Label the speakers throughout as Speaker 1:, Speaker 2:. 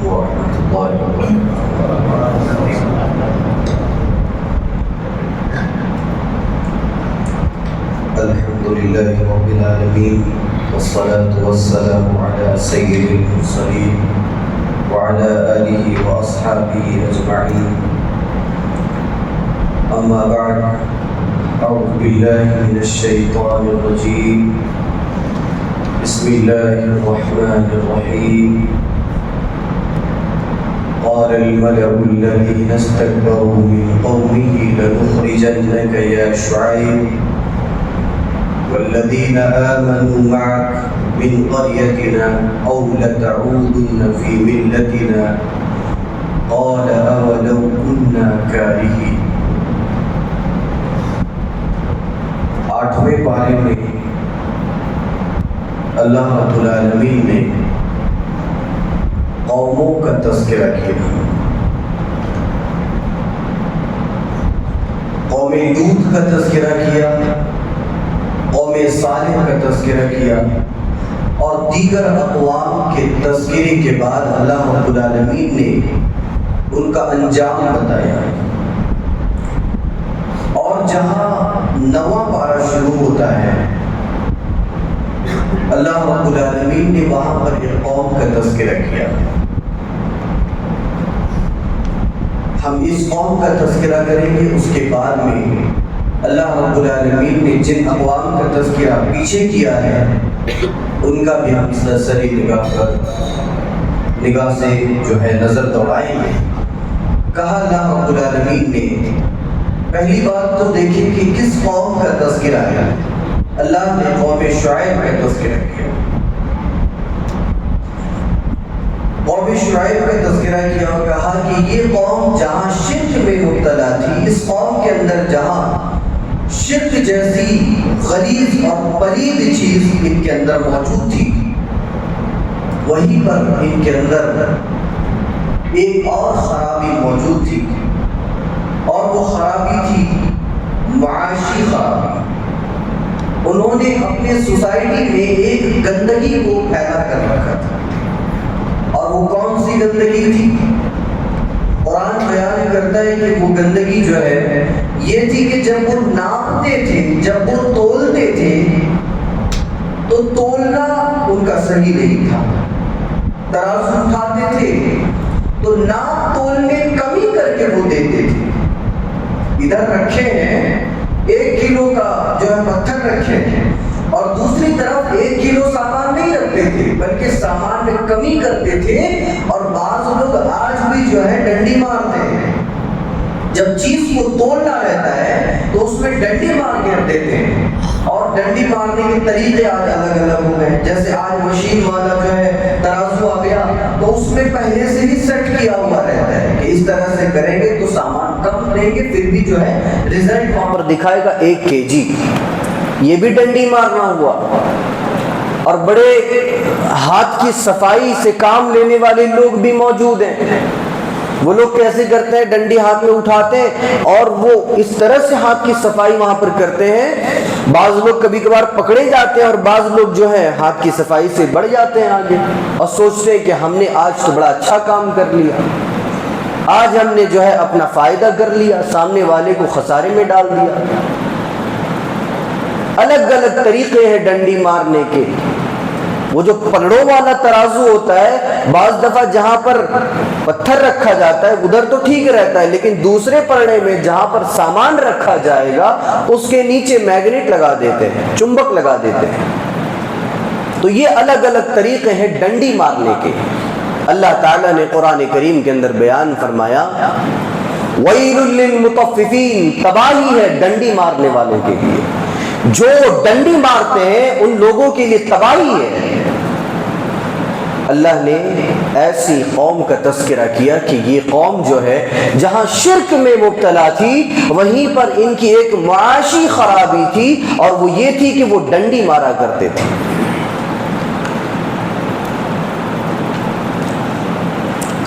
Speaker 1: عليكم ورحمة الله وبركاته. الحمد لله رب العالمين، والصلاة والسلام على سيد المرسلين وعلى آله وأصحابه أجمعين. أما بعد، أعوذ بالله من الشيطان الرجيم. بسم الله الرحمن الرحيم. قال الملأ الذين استكبروا من قومه لنخرجنك يا شعيب والذين آمنوا معك من قريتنا أو لتعودن في ملتنا قال أولو كنا كارهين. آٹھویں پارے میں اللہ رب العالمین نے قوموں کا تذکرہ کیا. قوم لوط کا تذکرہ کیا، قوم صالح کا تذکرہ کیا، اور دیگر اقوام کے تذکرے کے بعد اللہ رب العالمین نے ان کا انجام بتایا. اور جہاں نواں پارہ شروع ہوتا ہے، اللہ رب العالمین نے وہاں پر ایک قوم کا تذکرہ کیا. ہم اس قوم کا تذکرہ کریں گے، اس کے بعد میں اللہ رب العالمین نے جن اقوام کا تذکرہ پیچھے کیا ہے ان کا بھی ہم سرسری نگاہ سے جو ہے نظر دوڑائیں گے. کہا اللہ رب العالمین نے، پہلی بات تو دیکھیں کہ کس قوم کا تذکرہ ہے. اللہ نے قوم شعیب کا تذکرہ کیا. قوم شعیب کا تذکرہ کیا اور کہا کہ یہ قوم جہاں شرک میں مبتلا تھی، اس قوم کے اندر جہاں شرک جیسی غلیظ اور پلید چیز ان کے اندر موجود تھی، وہیں پر ان کے اندر ایک اور خرابی موجود تھی، اور وہ خرابی تھی معاشی خرابی. انہوں نے اپنے سوسائٹی میں ایک گندگی کو پیدا کر رکھا تھا. اور وہ کون سی گندگی تھی؟ قرآن بیان کرتا ہے کہ وہ گندگی جو ہے یہ تھی کہ جب وہ ناپتے تھے، جب وہ تولتے تھے تو تولنا ان کا صحیح نہیں تھا. ترازو اٹھاتے تھے تو ناپ تول میں کمی کر کے وہ دیتے تھے. ادھر رکھے ہیں 1 کلو کا جو ہے پتھر رکھے ہیں، اور دوسری طرف 1 کلو سامان نہیں رکھتے تھے بلکہ سامان میں کمی کرتے تھے. اور بعض لوگ آج بھی جو ہے ڈنڈی مارتے ہیں. جب چیز کو تولنا رہتا ہے تو اس میں ڈنڈی مار کے رکھ دیتے ہیں، اور ڈنڈی مارنے کے طریقے آج الگ الگ ہو گئے. جیسے آج مشین والا جو ہے ترازو آ گیا تو اس میں پہلے سے ہی سیٹ کیا ہوا رہتا ہے کہ اس طرح سے کریں گے تو سامان کم دیں گے، پھر بھی جو ہے رزلٹ وہاں پر دکھائے گا 1 kg. یہ بھی ڈنڈی مارنا ہوا. اور بڑے ہاتھ کی صفائی سے کام لینے والے لوگ بھی موجود ہیں. وہ لوگ کیسے کرتے ہیں؟ ڈنڈی ہاتھ میں اٹھاتے ہیں اور وہ اس طرح سے ہاتھ کی صفائی وہاں پر کرتے ہیں. بعض لوگ کبھی کبھار پکڑے جاتے ہیں اور بعض لوگ جو ہے ہاتھ کی صفائی سے بڑھ جاتے ہیں آگے اور سوچتے ہیں کہ ہم نے آج تو بڑا اچھا کام کر لیا، آج ہم نے جو ہے اپنا فائدہ کر لیا، سامنے والے کو خسارے میں ڈال دیا. الگ الگ طریقے ہیں ڈنڈی مارنے کے. وہ جو پلڑوں والا ترازو ہوتا ہے، بعض دفعہ جہاں پر پتھر رکھا جاتا ہے ادھر تو ٹھیک رہتا ہے، لیکن دوسرے پلڑے میں جہاں پر سامان رکھا جائے گا اس کے نیچے میگنیٹ لگا دیتے ہیں، چمبک لگا دیتے ہیں. تو یہ الگ الگ طریقے ہیں ڈنڈی مارنے کے. اللہ تعالیٰ نے قرآن کریم کے اندر بیان فرمایا، وَيْلٌ لِّلْمُطَفِّفِينَ، تباہی ہے ڈنڈی مارنے والوں کے لیے. جو ڈنڈی مارتے ہیں ان لوگوں کے لیے تباہی ہے. اللہ نے ایسی قوم کا تذکرہ کیا کہ یہ قوم جو ہے جہاں شرک میں مبتلا تھی وہیں پر ان کی ایک معاشی خرابی تھی، اور وہ یہ تھی کہ وہ ڈنڈی مارا کرتے تھے.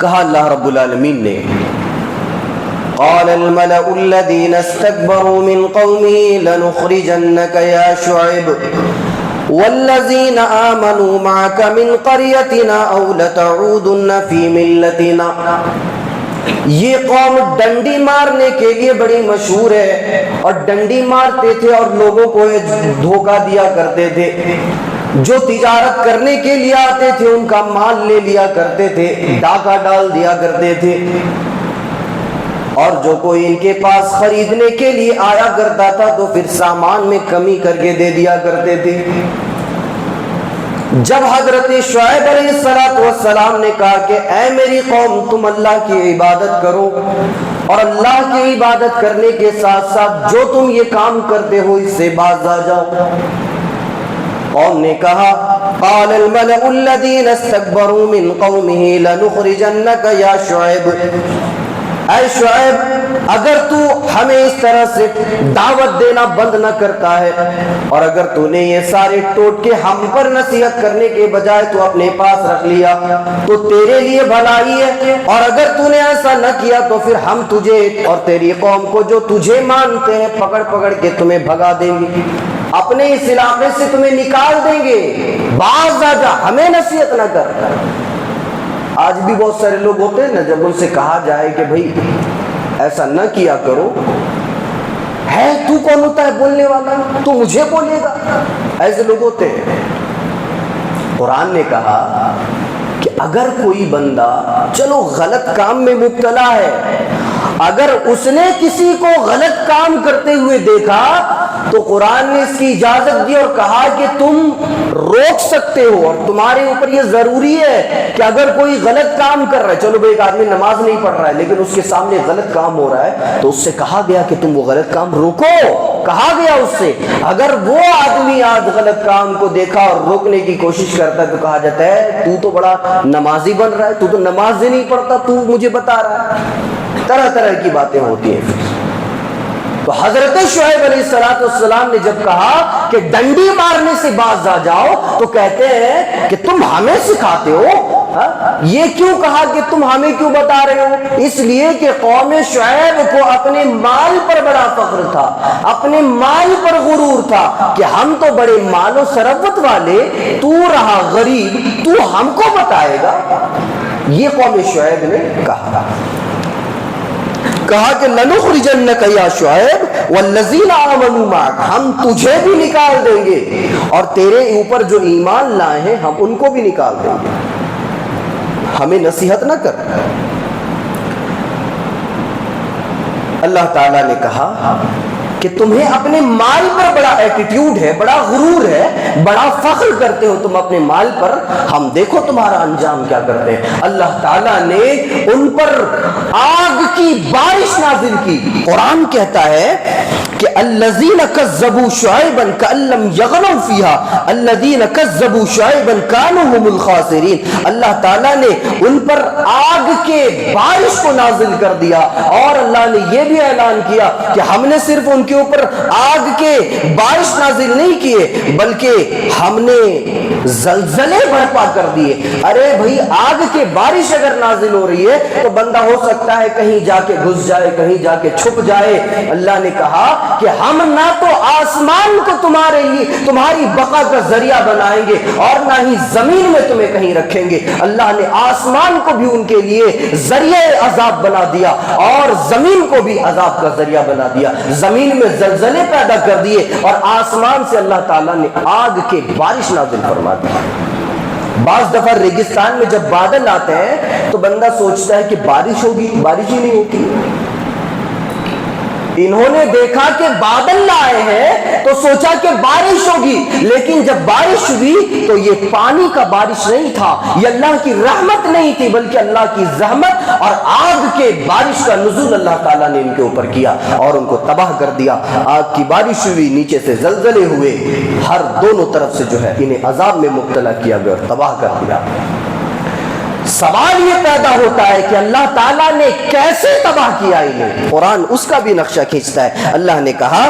Speaker 1: کہا اللہ رب العالمین نے، قال الملأ الذين استكبروا من قومه لنخرجنك يا شعيب والذین آمنوا معک من قریتنا او لتعودن فی ملتنا. یہ قوم ڈنڈی مارنے کے لیے بڑی مشہور ہے اور ڈنڈی مارتے تھے اور لوگوں کو دھوکہ دیا کرتے تھے. جو تجارت کرنے کے لیے آتے تھے ان کا مال لے لیا کرتے تھے, ڈاکہ ڈال دیا کرتے تھے, اور جو کوئی ان کے پاس خریدنے کے لیے آیا کرتا تھا تو پھر سامان میں کمی کر کے دے دیا کرتے تھے. جب حضرت شعیب علیہ السلام نے کہا کہ اے میری قوم تم اللہ کی عبادت کرو اور اللہ کی عبادت کرنے کے ساتھ ساتھ جو تم یہ کام کرتے ہو اس سے باز آ جاؤ. قوم نے کہا قال الملأ الذين استكبروا من قومه لنخرجنك يا شعیب. اے شعیب اگر تو ہمیں اس طرح سے دعوت دینا بند نہ کرتا ہے اور اگر تو نے یہ سارے ٹوٹکے ہم پر نصیحت کرنے کے بجائے تو اپنے پاس رکھ لیا تو تیرے لیے بھلائی ہے, اور اگر تو نے ایسا نہ کیا تو پھر ہم تجھے اور تیری قوم کو جو تجھے مانتے ہیں پکڑ پکڑ کے تمہیں بھگا دیں گے, اپنے اس علاقے سے تمہیں نکال دیں گے. باز آ جا, ہمیں نصیحت نہ کر. آج بھی بہت سارے لوگ ہوتے ہیں نا, جب ان سے کہا جائے کہ بھائی ایسا نہ کیا کرو, ہے تو کون ہوتا ہے بولنے والا, تو مجھے بولے گا, ایسے لوگ ہوتے ہیں. قرآن نے کہا کہ اگر کوئی بندہ چلو غلط کام میں مبتلا ہے, اگر اس نے کسی کو غلط کام کرتے ہوئے دیکھا تو قرآن نے اس کی اجازت دی اور کہا کہ تم روک سکتے ہو, اور تمہارے اوپر یہ ضروری ہے کہ اگر کوئی غلط کام کر رہا ہے, چلو ایک آدمی نماز نہیں پڑھ رہا ہے لیکن اس کے سامنے غلط کام ہو رہا ہے تو اس سے کہا گیا کہ تم وہ غلط کام روکو. کہا گیا اس سے اگر وہ آدمی آج غلط کام کو دیکھا اور روکنے کی کوشش کرتا ہے تو کہا جاتا ہے تو تو بڑا نمازی بن رہا ہے, تو تو نماز ہی نہیں پڑھتا, تو مجھے بتا رہا ہے. طرح طرح کی باتیں ہوتی ہیں. تو حضرت شعیب علیہ السلام نے جب کہا کہ ڈنڈی مارنے سے باز آ جاؤ تو کہتے ہیں کہ تم ہمیں سکھاتے ہو. یہ کیوں کہا کہ تم ہمیں کیوں بتا رہے ہو؟ اس لیے کہ قوم شعیب کو اپنے مال پر بڑا فخر تھا, اپنے مال پر غرور تھا کہ ہم تو بڑے مال و ثروت والے, تو رہا غریب, تو ہم کو بتائے گا. یہ قوم شعیب نے کہا کہ لنخرجنک یا شعیب والذین آمنوا معک, ہم تجھے بھی نکال دیں گے اور تیرے اوپر جو ایمان لائے ہیں ہم ان کو بھی نکال دیں گے, ہمیں نصیحت نہ کر. اللہ تعالیٰ نے کہا کہ تمہیں اپنے مال پر بڑا ایٹیٹیوڈ ہے, بڑا غرور ہے, بڑا فخر کرتے ہو تم اپنے مال پر, ہم دیکھو تمہارا انجام کیا کرتے ہیں. اللہ تعالیٰ نے ان پر آگ کی بارش نازل کی. قرآن کہتا ہے کہ الذین کذبوا شعیبا کأن لم یغنوا فیہا الذین کذبوا شعیبا کانوا هم الخاسرین. اللہ تعالیٰ نے ان پر آگ کے بارش کو نازل کر دیا اور اللہ نے یہ بھی اعلان کیا کہ ہم نے صرف ان کے اوپر آگ کے بارش نازل نہیں کیے بلکہ ہم نے زلزلے برپا کر دیے. ارے بھائی آگ کے بارش اگر نازل ہو رہی ہے تو بندہ ہو سکتا ہے کہیں جا کے گھس جائے, کہیں جا کے چھپ جائے. اللہ نے کہا کہ ہم نہ تو آسمان کو تمہارے لیے تمہاری بقا کا ذریعہ بنائیں گے اور نہ ہی زمین میں تمہیں کہیں رکھیں گے. اللہ نے آسمان کو بھی ان کے لیے ذریعہ عذاب بنا دیا اور زمین کو بھی عذاب کا ذریعہ بنا دیا. زمین میں زلزلے پیدا کر دیے اور آسمان سے اللہ تعالیٰ نے آگ کے بارش نازل فرما دی. بعض دفعہ ریگستان میں جب بادل آتے ہیں تو بندہ سوچتا ہے کہ بارش ہوگی, بارش ہی نہیں ہوتی. انہوں نے دیکھا کہ بادل لائے ہیں تو سوچا کہ بارش ہوگی, لیکن جب بارش ہوئی تو یہ پانی کا بارش نہیں تھا, یہ اللہ کی رحمت نہیں تھی بلکہ اللہ کی زحمت اور آگ کے بارش کا نزول اللہ تعالیٰ نے ان کے اوپر کیا اور ان کو تباہ کر دیا. آگ کی بارش ہوئی, نیچے سے زلزلے ہوئے, ہر دونوں طرف سے جو ہے انہیں عذاب میں مبتلا کیا گیا اور تباہ کر دیا. سوال یہ پیدا ہوتا ہے کہ اللہ تعالیٰ نے کیسے تباہ کیا انہیں؟ قرآن اس کا بھی نقشہ کھینچتا ہے. اللہ نے کہا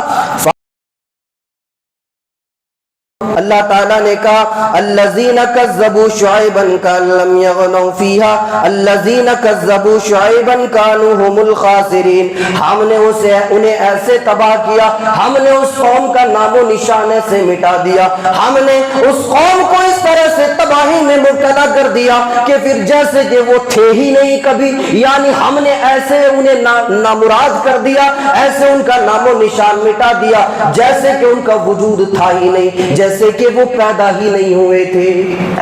Speaker 2: اللہ تعالیٰ نے کہا الذین کذبوا شعیبا کأن لم یغنوا فیہا الذین کذبوا شعیبا کانوا هم الخاسرین، ہم نے انہیں ایسے تباہ کیا، ہم نے اس قوم کا نام و نشانے سے مٹا دیا، ہم نے اس قوم کو اس طرح سے تباہی میں مبتلا کر دیا کہ پھر جیسے کہ وہ تھے ہی نہیں کبھی، یعنی ہم نے ایسے انہیں نامراد کر دیا، ایسے ان کا نام و نشان مٹا دیا جیسے کہ ان کا وجود تھا ہی نہیں، جیسے کہ وہ پیدا ہی نہیں ہوئے تھے۔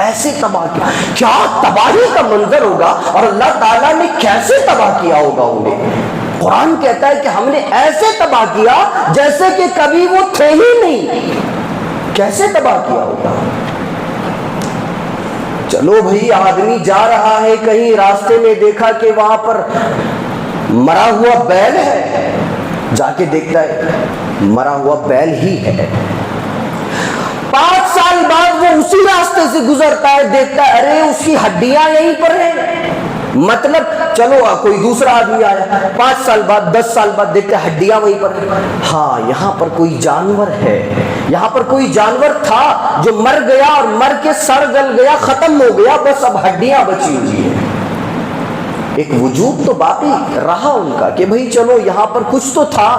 Speaker 2: ایسے تباہ کیا، کیا تباہی کا منظر ہوگا اور اللہ تعالیٰ نے کیسے تباہ کیا ہوگا انہیں۔ قرآن کہتا ہے کہ ہم نے ایسے تباہ کیا جیسے کہ کبھی وہ تھے ہی نہیں، کیسے تباہ کیا ہوگا۔ چلو بھئی آدمی جا رہا ہے کہیں، راستے میں دیکھا کہ وہاں پر مرا ہوا بیل ہے، جا کے دیکھتا ہے مرا ہوا بیل ہی ہے۔ 5 سال بعد وہ اسی راستے سے گزرتا ہے، دیکھتا ہے ارے اس کی ہڈیاں یہیں پر ہیں، مطلب چلو کوئی دوسرا آدمی آیا 5 سال بعد 10 سال بعد دیکھتا ہے ہڈیاں وہیں پر ہیں، ہاں یہاں پر کوئی جانور ہے، یہاں پر کوئی جانور تھا جو مر گیا اور مر کے سڑ گل گیا، ختم ہو گیا، بس اب ہڈیاں بچی ہوئی ہیں۔ ایک وجود تو باقی رہا ان کا کہ بھئی چلو یہاں پر کچھ تو تھا،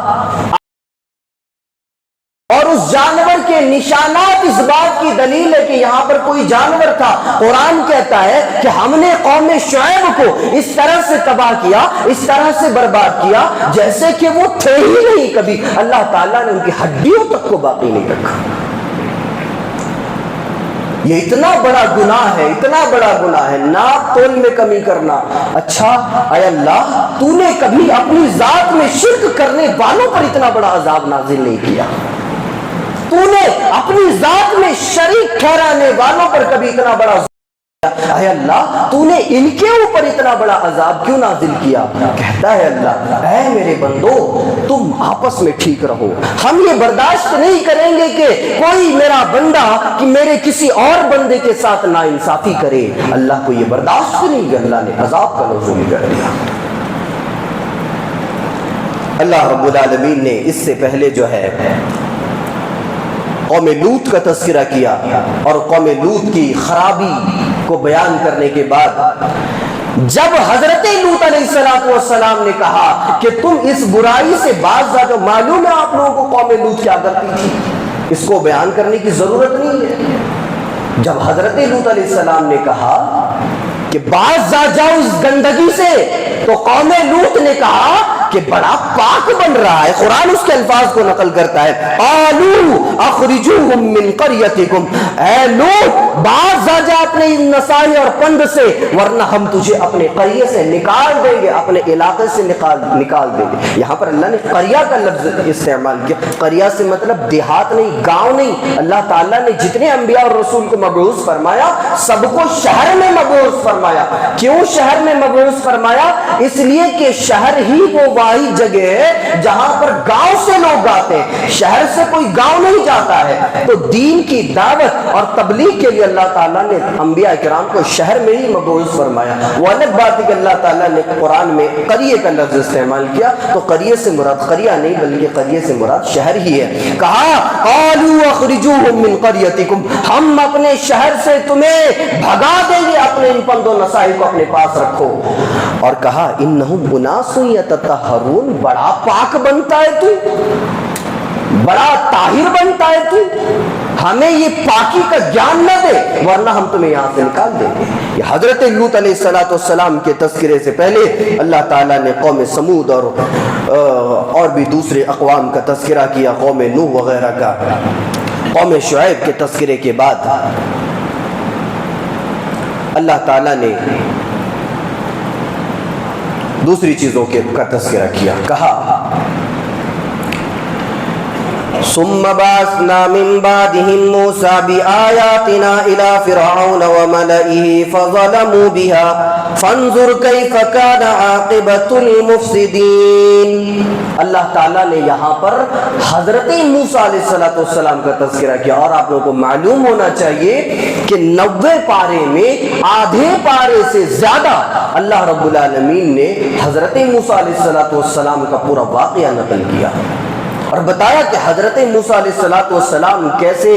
Speaker 2: اور اس جانور کے نشانات اس بات کی دلیل ہے کہ یہاں پر کوئی جانور تھا۔ قرآن کہتا ہے کہ ہم نے قوم شعیب کو اس طرح سے تباہ کیا، اس طرح سے برباد کیا جیسے کہ وہ تھے ہی نہیں کبھی، اللہ تعالیٰ نے ان کی ہڈیوں تک کو باقی نہیں رکھا۔ یہ اتنا بڑا گناہ ہے، اتنا بڑا گناہ ہے، ناپ تول میں کمی کرنا۔ اچھا اے اللہ، تو نے کبھی اپنی ذات میں شرک کرنے والوں پر اتنا بڑا عذاب نازل نہیں کیا، تو نے اپنی ذات میں شریک ٹھہرانے والوں پر کبھی اتنا بڑا عذاب، اے اللہ تو نے ان کے اوپر اتنا بڑا عذاب کیوں نازل کیا؟ کہتا ہے اللہ اے میرے بندو تم آپس میں ٹھیک رہو، ہم یہ برداشت نہیں کریں گے کہ کوئی میرا بندہ کہ میرے کسی اور بندے کے ساتھ ناانصافی کرے، اللہ کو یہ برداشت نہیں کہ اللہ نے عذاب کا نزول کر دیا۔ اللہ رب العالمین نے اس سے پہلے جو ہے قوم لوط کا تذکرہ کیا، اور قوم لوط کی خرابی کو بیان کرنے کے بعد جب حضرت لوط علیہ السلام نے کہا کہ تم اس برائی سے باز آ جاؤ، معلوم ہے آپ لوگوں کو قوم لوط کیا کرتی تھی، اس کو بیان کرنے کی ضرورت نہیں ہے۔ جب حضرت لوط علیہ السلام نے کہا کہ باز آ جاؤ اس گندگی سے، تو قوم لوط نے کہا کہ بڑا پاک بن رہا ہے۔ قرآن اس کے الفاظ کو نقل کرتا ہے قالوا اخرجوہم من قریتکم، اے لوط باز آ جا اپنے نسائی اور پند سے، ورنہ ہم تجھے اپنے قریے سے نکال دیں گے، اپنے علاقے سے نکال دیں گے۔ یہاں پر اللہ نے قریہ کا لفظ استعمال کیا، قریہ سے مطلب دیہات نہیں، گاؤں نہیں، اللہ تعالیٰ نے جتنے انبیاء اور رسول کو مبعوث فرمایا سب کو شہر میں مبعوث فرمایا۔ کیوں شہر میں مبعوث فرمایا؟ اس لیے کہ شہر ہی وہ واحد جگہ ہے جہاں پر گاؤں سے لوگ آتے ہیں، شہر سے کوئی گاؤں نہیں جاتا ہے، تو دین کی دعوت اور تبلیغ کے لیے اللہ تعالیٰ نے انبیاء کرام کو شہر میں ہی مبعوث فرمایا۔ وہ الگ بات ہے کہ اللہ تعالیٰ نے قرآن میں قریے کا لفظ استعمال کیا، تو قریے سے مراد قریہ نہیں بلکہ قریے سے مراد شہر ہی ہے۔ کہا قالوا اخرجوہم من قریتکم، ہم اپنے شہر سے تمہیں بھگا دیں گے، اپنے ان پند و نسائی کو اپنے پاس رکھو۔ اور کہا انہم اناس یتطہرون، بڑا پاک بنتا ہے تو، بڑا طاہر بنتا ہے تو، ہمیں یہ پاکی کا گیان نہ دے ورنہ ہم تمہیں یہاں سے نکال دیں گے۔ یہ حضرت لوط علیہ السلام کے تذکرے سے پہلے اللہ تعالیٰ نے قوم سمود اور بھی دوسرے اقوام کا تذکرہ کیا، قوم نوح وغیرہ کا۔ قوم شعیب کے تذکرے کے بعد اللہ تعالیٰ نے دوسری چیزوں کا تذکرہ کیا، کہا ثم بعثنا من بعدهم موسى بآياتنا إلى فرعون وملئه فظلموا بها فانظر كيف كان عاقبة المفسدين۔ اللہ تعالیٰ نے یہاں پر حضرت موسیٰ علیہ السلام کا تذکرہ کیا، اور آپ لوگوں کو معلوم ہونا چاہیے کہ 90 پارے میں آدھے پارے سے زیادہ اللہ رب العالمین نے حضرت موسیٰ علیہ السلام کا پورا واقعہ نقل کیا، اور بتایا کہ حضرت موسیٰ علیہ السلام کیسے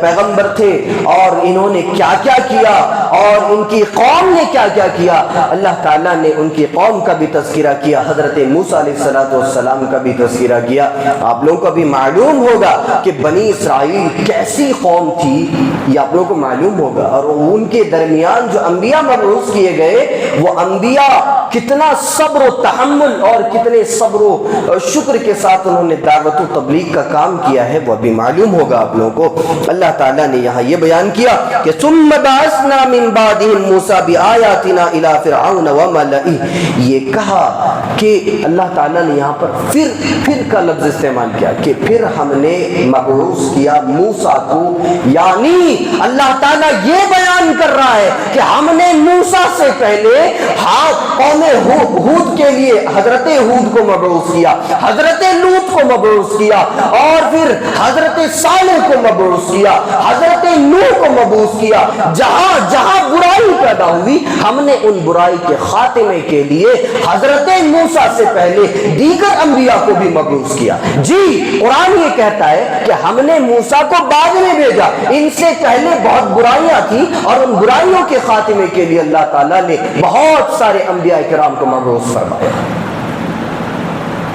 Speaker 2: پیغمبر تھے اور انہوں نے کیا کیا کیا اور ان کی قوم نے کیا کیا کیا۔ اللہ تعالیٰ نے ان کی قوم کا بھی تذکرہ کیا، حضرت موسیٰ علیہ السلام کا بھی تذکرہ کیا۔ آپ لوگوں کو بھی معلوم ہوگا کہ بنی اسرائیل کیسی قوم تھی، یہ آپ لوگوں کو معلوم ہوگا، اور ان کے درمیان جو انبیاء مبعوث کیے گئے وہ انبیاء کتنا صبر و تحمل اور کتنے صبر و شکر کے ساتھ انہوں نے دعوت و تبلیغ کا کام کیا ہے، وہ بھی معلوم ہوگا آپ لوگوں کو۔ اللہ تعالیٰ نے یہاں یہ بیان کیا کہ ثم بعثنا من بعدهم موسیٰ بآیاتنا الی فرعون وملئہ، یہ کہا کہ اللہ تعالیٰ نے یہاں پر پھر کا لفظ استعمال کیا کہ پھر ہم نے مبعوث کیا موسیٰ کو، یعنی اللہ تعالیٰ یہ بیان کر رہا ہے کہ ہم نے موسیٰ سے پہلے قوم ہود کے لیے حضرت ہود کو مبعوث کیا، حضرت لوط کو مبعوث کیا، اور پھر حضرت صالح کو مبعوث کیا، حضرت نوح کو مبعوث کیا۔ جہاں جہاں برائی پیدا ہوئی ہم نے ان برائی کے خاتمے کے لیے حضرت موسیٰ سے پہلے دیگر انبیاء کو بھی مبعوث کیا۔ جی قرآن یہ کہتا ہے کہ ہم نے موسیٰ کو بعد میں بھیجا، ان سے پہلے بہت برائیاں تھیں اور ان برائیوں کے خاتمے کے لیے اللہ تعالیٰ نے بہت سارے انبیاء کرام کو مبعوث فرمایا۔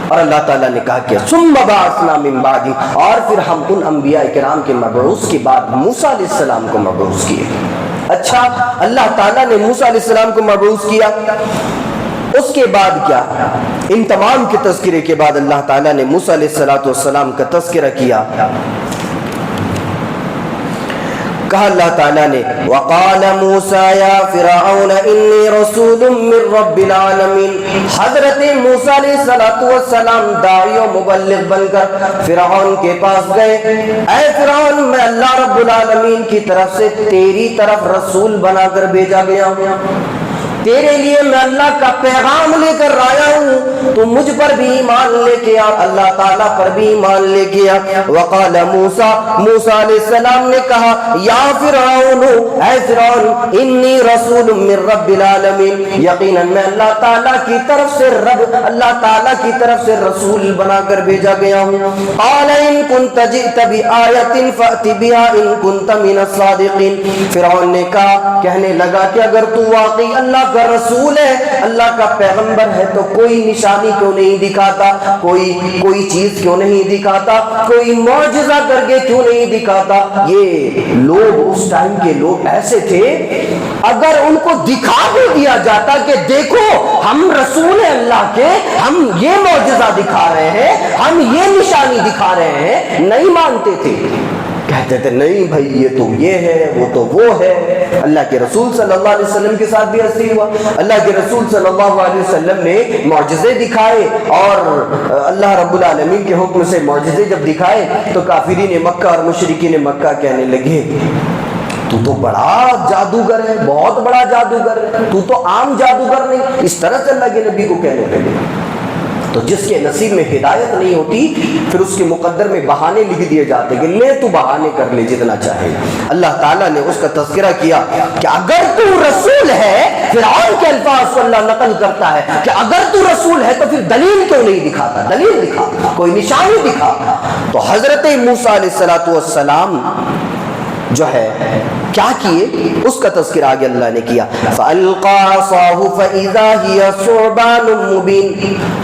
Speaker 2: اور اللہ تعالیٰ نے کہا کہ ثم بعثنا من بعد، اور پھر ہم ان انبیاء کرام کے مبعوث کے بعد موسیٰ علیہ السلام کو مبعوث کیے۔ اچھا اللہ تعالیٰ نے موسیٰ علیہ السلام کو مبعوث کیا، اس کے بعد کیا؟ ان تمام کے تذکرے کے بعد اللہ تعالیٰ نے موسیٰ علیہ السلام کا تذکرہ کیا۔ کہا اللہ تعالیٰ نے وَقَالَ مُوسَى يَا فِرْعَوْنَ إِنِّي رَسُولٌ مِّن رَّبِّ الْعَالَمِينَ، حضرت موسیٰ علیہ السلام داعی و مبلغ بن کر فرعون کے پاس گئے۔ اے فرعون، میں اللہ رب العالمین کی طرف سے تیری طرف رسول بنا کر بھیجا گیا ہوں، تیرے لیے میں اللہ کا پیغام لے کر آیا ہوں، تو مجھ پر بھی ایمان لے کے آ، اللہ تعالیٰ پر بھی ایمان لے کے آ۔ وقال موسیٰ، موسیٰ علیہ السلام نے کہا یا فرعون، اے فرعون، انی رسول من رب العالمین، یقیناً میں اللہ تعالیٰ کی طرف سے اللہ تعالیٰ کی طرف سے رسول بنا کر بھیجا گیا ہوں۔ قال ان كنت جئت بآیۃ فأت بها ان كنت من الصادقین، فرعون نے کہا، کہنے لگا کہ اگر تو واقعی اللہ کا رسول ہے، اللہ کا پیغمبر ہے، تو کوئی نشانی کیوں نہیں دکھاتا، کوئی چیز کیوں نہیں دکھاتا، کوئی معجزہ کر کے کیوں نہیں دکھاتا۔ یہ لوگ اس ٹائم کے لوگ ایسے تھے، اگر ان کو دکھا بھی دیا جاتا کہ دیکھو ہم رسول ہیں اللہ کے، ہم یہ معجزہ دکھا رہے ہیں، ہم یہ نشانی دکھا رہے ہیں، نہیں مانتے تھے، کہتے تھے نہیں بھائی یہ تو یہ ہے، وہ تو وہ ہے۔ اللہ کے رسول صلی اللہ علیہ وسلم کے ساتھ بھی ایسے ہوا، اللہ کے رسول صلی اللہ علیہ وسلم نے معجزے دکھائے، اور اللہ رب العالمین کے حکم سے معجزے جب دکھائے تو کافرین مکہ اور مشرکین مکہ کہنے لگے تو بڑا جادوگر ہے، بہت بڑا جادوگر ہے، تو عام جادوگر نہیں، اس طرح سے اللہ کے نبی کو کہنے لگے۔ تو جس کے نصیب میں ہدایت نہیں ہوتی پھر اس کے مقدر میں بہانے لکھ دیے جاتے کہ لے تو بہانے کر لے جتنا چاہے۔ اللہ تعالیٰ نے اس کا تذکرہ کیا کہ اگر تو رسول ہے، فرعون کے الفاظ کو اللہ نقل کرتا ہے کہ اگر تو رسول ہے تو پھر دلیل کیوں نہیں دکھاتا، دلیل دکھا، کوئی نشانی دکھا۔ تو حضرت موسیٰ علیہ السلام جو ہے کیا کیے، اس کا تذکرہ آگے اللہ نے کیا۔ فَأَلْقَى عَصَاهُ فَإِذَا هِيَ ثُعْبَانٌ مُّبِينٌ،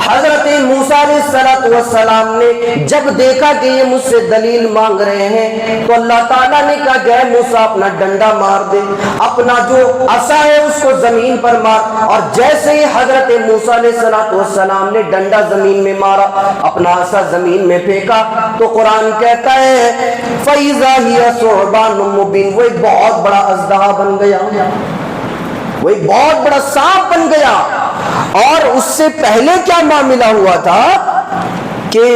Speaker 2: حضرت موسیٰ علیہ السلام نے جب دیکھا کہ یہ مجھ سے دلیل مانگ رہے ہیں تو اللہ تعالیٰ نے کہا کہ اے موسیٰ اپنا ڈنڈا مار دے، اپنا جو عصا ہے اس کو زمین پر مار۔ اور جیسے ہی حضرت موسیٰ علیہ السلام نے ڈنڈا زمین میں مارا، اپنا عصا زمین میں پھینکا، تو قرآن کہتا ہے فَإِذَا هِيَ ثُعْبَانٌ مُّبِينٌ، وہ ایک بہت بڑا اژدہا بن گیا، وہ ایک بہت بڑا سانپ بن گیا۔ اور اس سے پہلے کیا معاملہ ہوا تھا کہ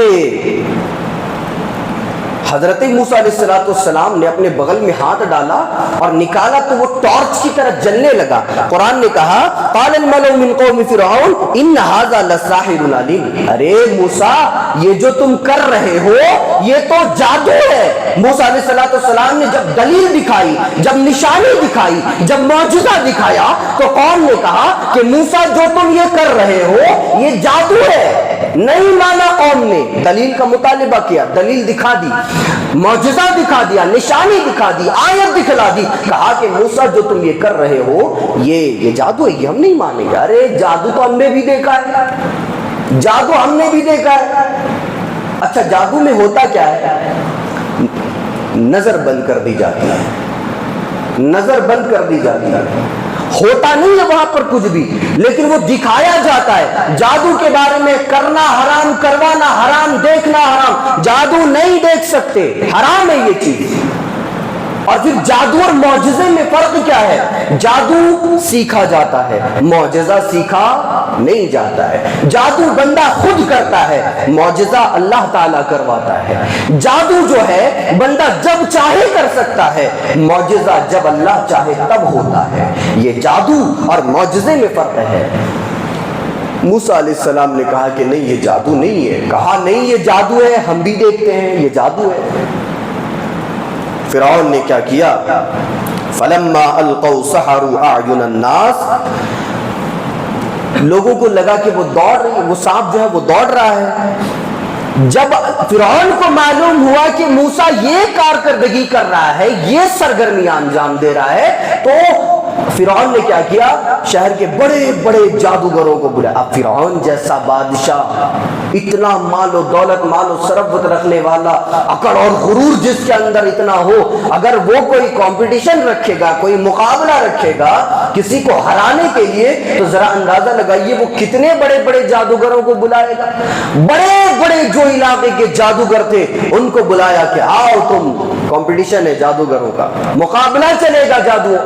Speaker 2: حضرت موسیٰ علیہ السلام نے اپنے بغل میں ہاتھ ڈالا اور نکالا تو وہ ٹارچ کی طرح جلنے لگا۔ قرآن نے کہا قال الملأ من قوم فرعون ان هذا لساحر علیم، ارے موسیٰ یہ جو تم کر رہے ہو یہ تو جادو ہے۔ موسیٰ علیہ السلام نے جب دلیل دکھائی، جب نشانی دکھائی، جب معجزہ دکھایا تو قوم نے کہا کہ موسیٰ جو تم یہ کر رہے ہو یہ جادو ہے، نہیں مانا قوم نے، دلیل کا مطالبہ کیا، دلیل دکھا دی، معجزہ دکھا دیا، نشانی دکھا دی، آیت دکھلا دی، کہا کہ موسیٰ جو تم یہ کر رہے ہو یہ جادو ہے، یہ ہم نہیں مانیں گے۔ ارے جادو تو ہم نے بھی دیکھا ہے، جادو ہم نے بھی دیکھا ہے۔ اچھا جادو میں ہوتا کیا ہے؟ نظر بند کر دی جاتی ہے، نظر بند کر دی جاتی ہے، ہوتا نہیں ہے وہاں پر کچھ بھی، لیکن وہ دکھایا جاتا ہے۔ جادو کے بارے میں کرنا حرام، کروانا حرام، دیکھنا حرام، جادو نہیں دیکھ سکتے، حرام ہے یہ چیز۔ اور پھر جادو اور معجزے میں فرق کیا ہے؟ جادو سیکھا جاتا ہے، معجزہ سیکھا نہیں جاتا ہے۔ جادو بندہ خود کرتا ہے، معجزہ اللہ تعالیٰ کرواتا ہے۔ جادو جو ہے بندہ جب چاہے کر سکتا ہے، معجزہ جب اللہ چاہے تب ہوتا ہے۔ یہ جادو اور معجزے میں فرق ہے۔ موسیٰ علیہ السلام نے کہا کہ نہیں یہ جادو نہیں ہے، کہا نہیں یہ جادو ہے، ہم بھی دیکھتے ہیں یہ جادو ہے۔ فرعون نے کیا کیا؟ فلما القوا سحروا اعین الناس، لوگوں کو لگا کہ وہ دوڑ رہی ہے، وہ سانپ جو ہے وہ دوڑ رہا ہے۔ جب فرعون کو معلوم ہوا کہ موسیٰ یہ کارکردگی کر رہا ہے، یہ سرگرمیاں انجام دے رہا ہے، تو فرعون نے کیا کیا؟ شہر کے بڑے بڑے جادوگروں کو بلایا۔ اب فرعون جیسا بادشاہ، اتنا مال و دولت، مال و ثروت رکھنے والا، عقل اور غرور جس کے اندر اتنا ہو، اگر وہ کوئی کمپٹیشن رکھے گا، کوئی مقابلہ رکھے گا کسی کو ہرانے کے لیے، تو ذرا اندازہ لگائیے وہ کتنے بڑے بڑے جادوگروں کو بلائے گا۔ بڑے بڑے جو علاقے کے جادوگر تھے ان کو بلایا کہ آؤ تم، کمپٹیشن ہے جادوگروں کا، مقابلہ چلے گا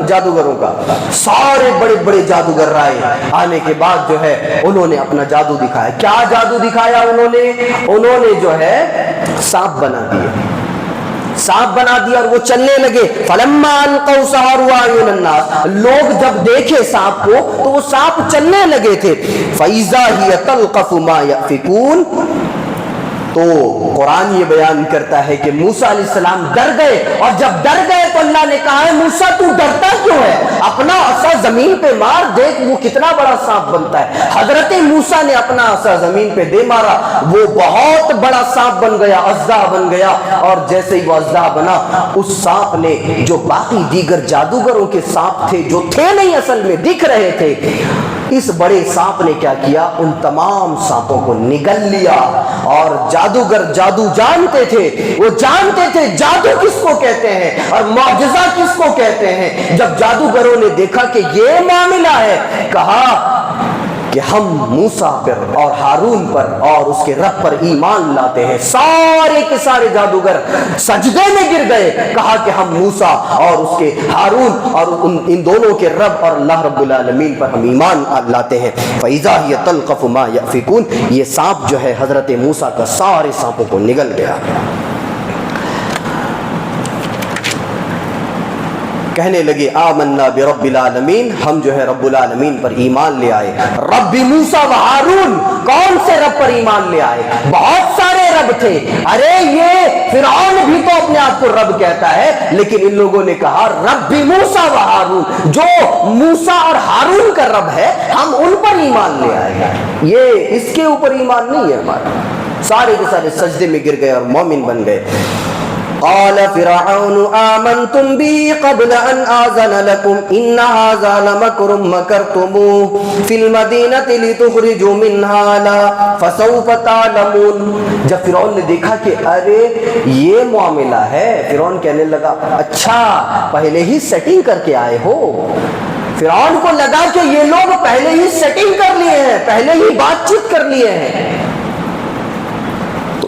Speaker 2: جادوگروں کا۔ سارے بڑے بڑے جادوگر آئے، آنے کے بعد جو ہے انہوں نے اپنا جادو دکھایا۔ کیا جادو دکھایا انہوں نے جو ہے سانپ بنا دیے، سانپ بنا دیا اور وہ چلنے لگے۔ فلما القوا سحروا اعین الناس، لوگ جب دیکھے سانپ کو تو وہ سانپ چلنے لگے تھے۔ فاذا هي تلقف ما يأفكون، تو قرآن یہ بیان کرتا ہے کہ موسیٰ علیہ السلام ڈر گئے، اور جب ڈر گئے تو اللہ نے کہا ہے موسیٰ تو ڈرتا کیوں ہے؟ اپنا عصا زمین پہ مار، دیکھ وہ کتنا بڑا سانپ بنتا ہے۔ حضرت موسیٰ نے اپنا عصا زمین پہ دے مارا، وہ بہت بڑا سانپ بن گیا، اژدہا بن گیا، اور جیسے ہی وہ اژدہا بنا، اس سانپ نے جو باقی دیگر جادوگروں کے سانپ تھے، جو تھے نہیں اصل میں دکھ رہے تھے، اس بڑے سانپ نے کیا کیا؟ ان تمام سانپوں کو نگل لیا۔ اور جادوگر جادو جانتے تھے، وہ جانتے تھے جادو کس کو کہتے ہیں اور معجزہ کس کو کہتے ہیں۔ جب جادوگروں نے دیکھا کہ یہ معاملہ ہے، کہا کہ ہم موسیٰ پر اور ہارون پر اور اس کے رب پر ایمان لاتے ہیں۔ سارے کے سارے جادوگر سجدے میں گر گئے، کہا کہ ہم موسیٰ اور اس کے ہارون اور ان دونوں کے رب اور اللہ رب العالمین پر ہم ایمان لاتے ہیں۔ فَإِذَا هِيَ تَلْقَفُ مَا يَأْفِكُونَ، یہ سانپ جو ہے حضرت موسیٰ کا سارے سانپوں کو نگل گیا۔ کہنے لگے آمنا برب العالمین، ہم جو ہے رب العالمین پر ایمان لے آئے۔ رب موسیٰ و ہارون، کون سے رب پر ایمان لے آئے؟ بہت سارے رب تھے۔ ارے یہ فرعون بھی تو اپنے آپ کو رب کہتا ہے، لیکن ان لوگوں نے کہا رب موسیٰ و ہارون، جو موسیٰ اور ہارون کا رب ہے ہم ان پر ایمان لے آئے، یہ اس کے اوپر ایمان نہیں ہے ہمارا۔ سارے کے سارے سجدے میں گر گئے اور مومن بن گئے۔ قال فرعون آمنتم بي قبل ان آذن لكم ان هذا لمكر مكرتموه في المدينة لتخرجوا منها اهلها فسوف تعلمون۔ جب فرعون نے دیکھا کہ ارے یہ معاملہ ہے، فرعون کہنے لگا اچھا پہلے ہی سیٹنگ کر کے آئے ہو۔ فرعون کو لگا کہ یہ لوگ پہلے ہی سیٹنگ کر لیے ہیں، پہلے ہی بات چیت کر لیے ہیں،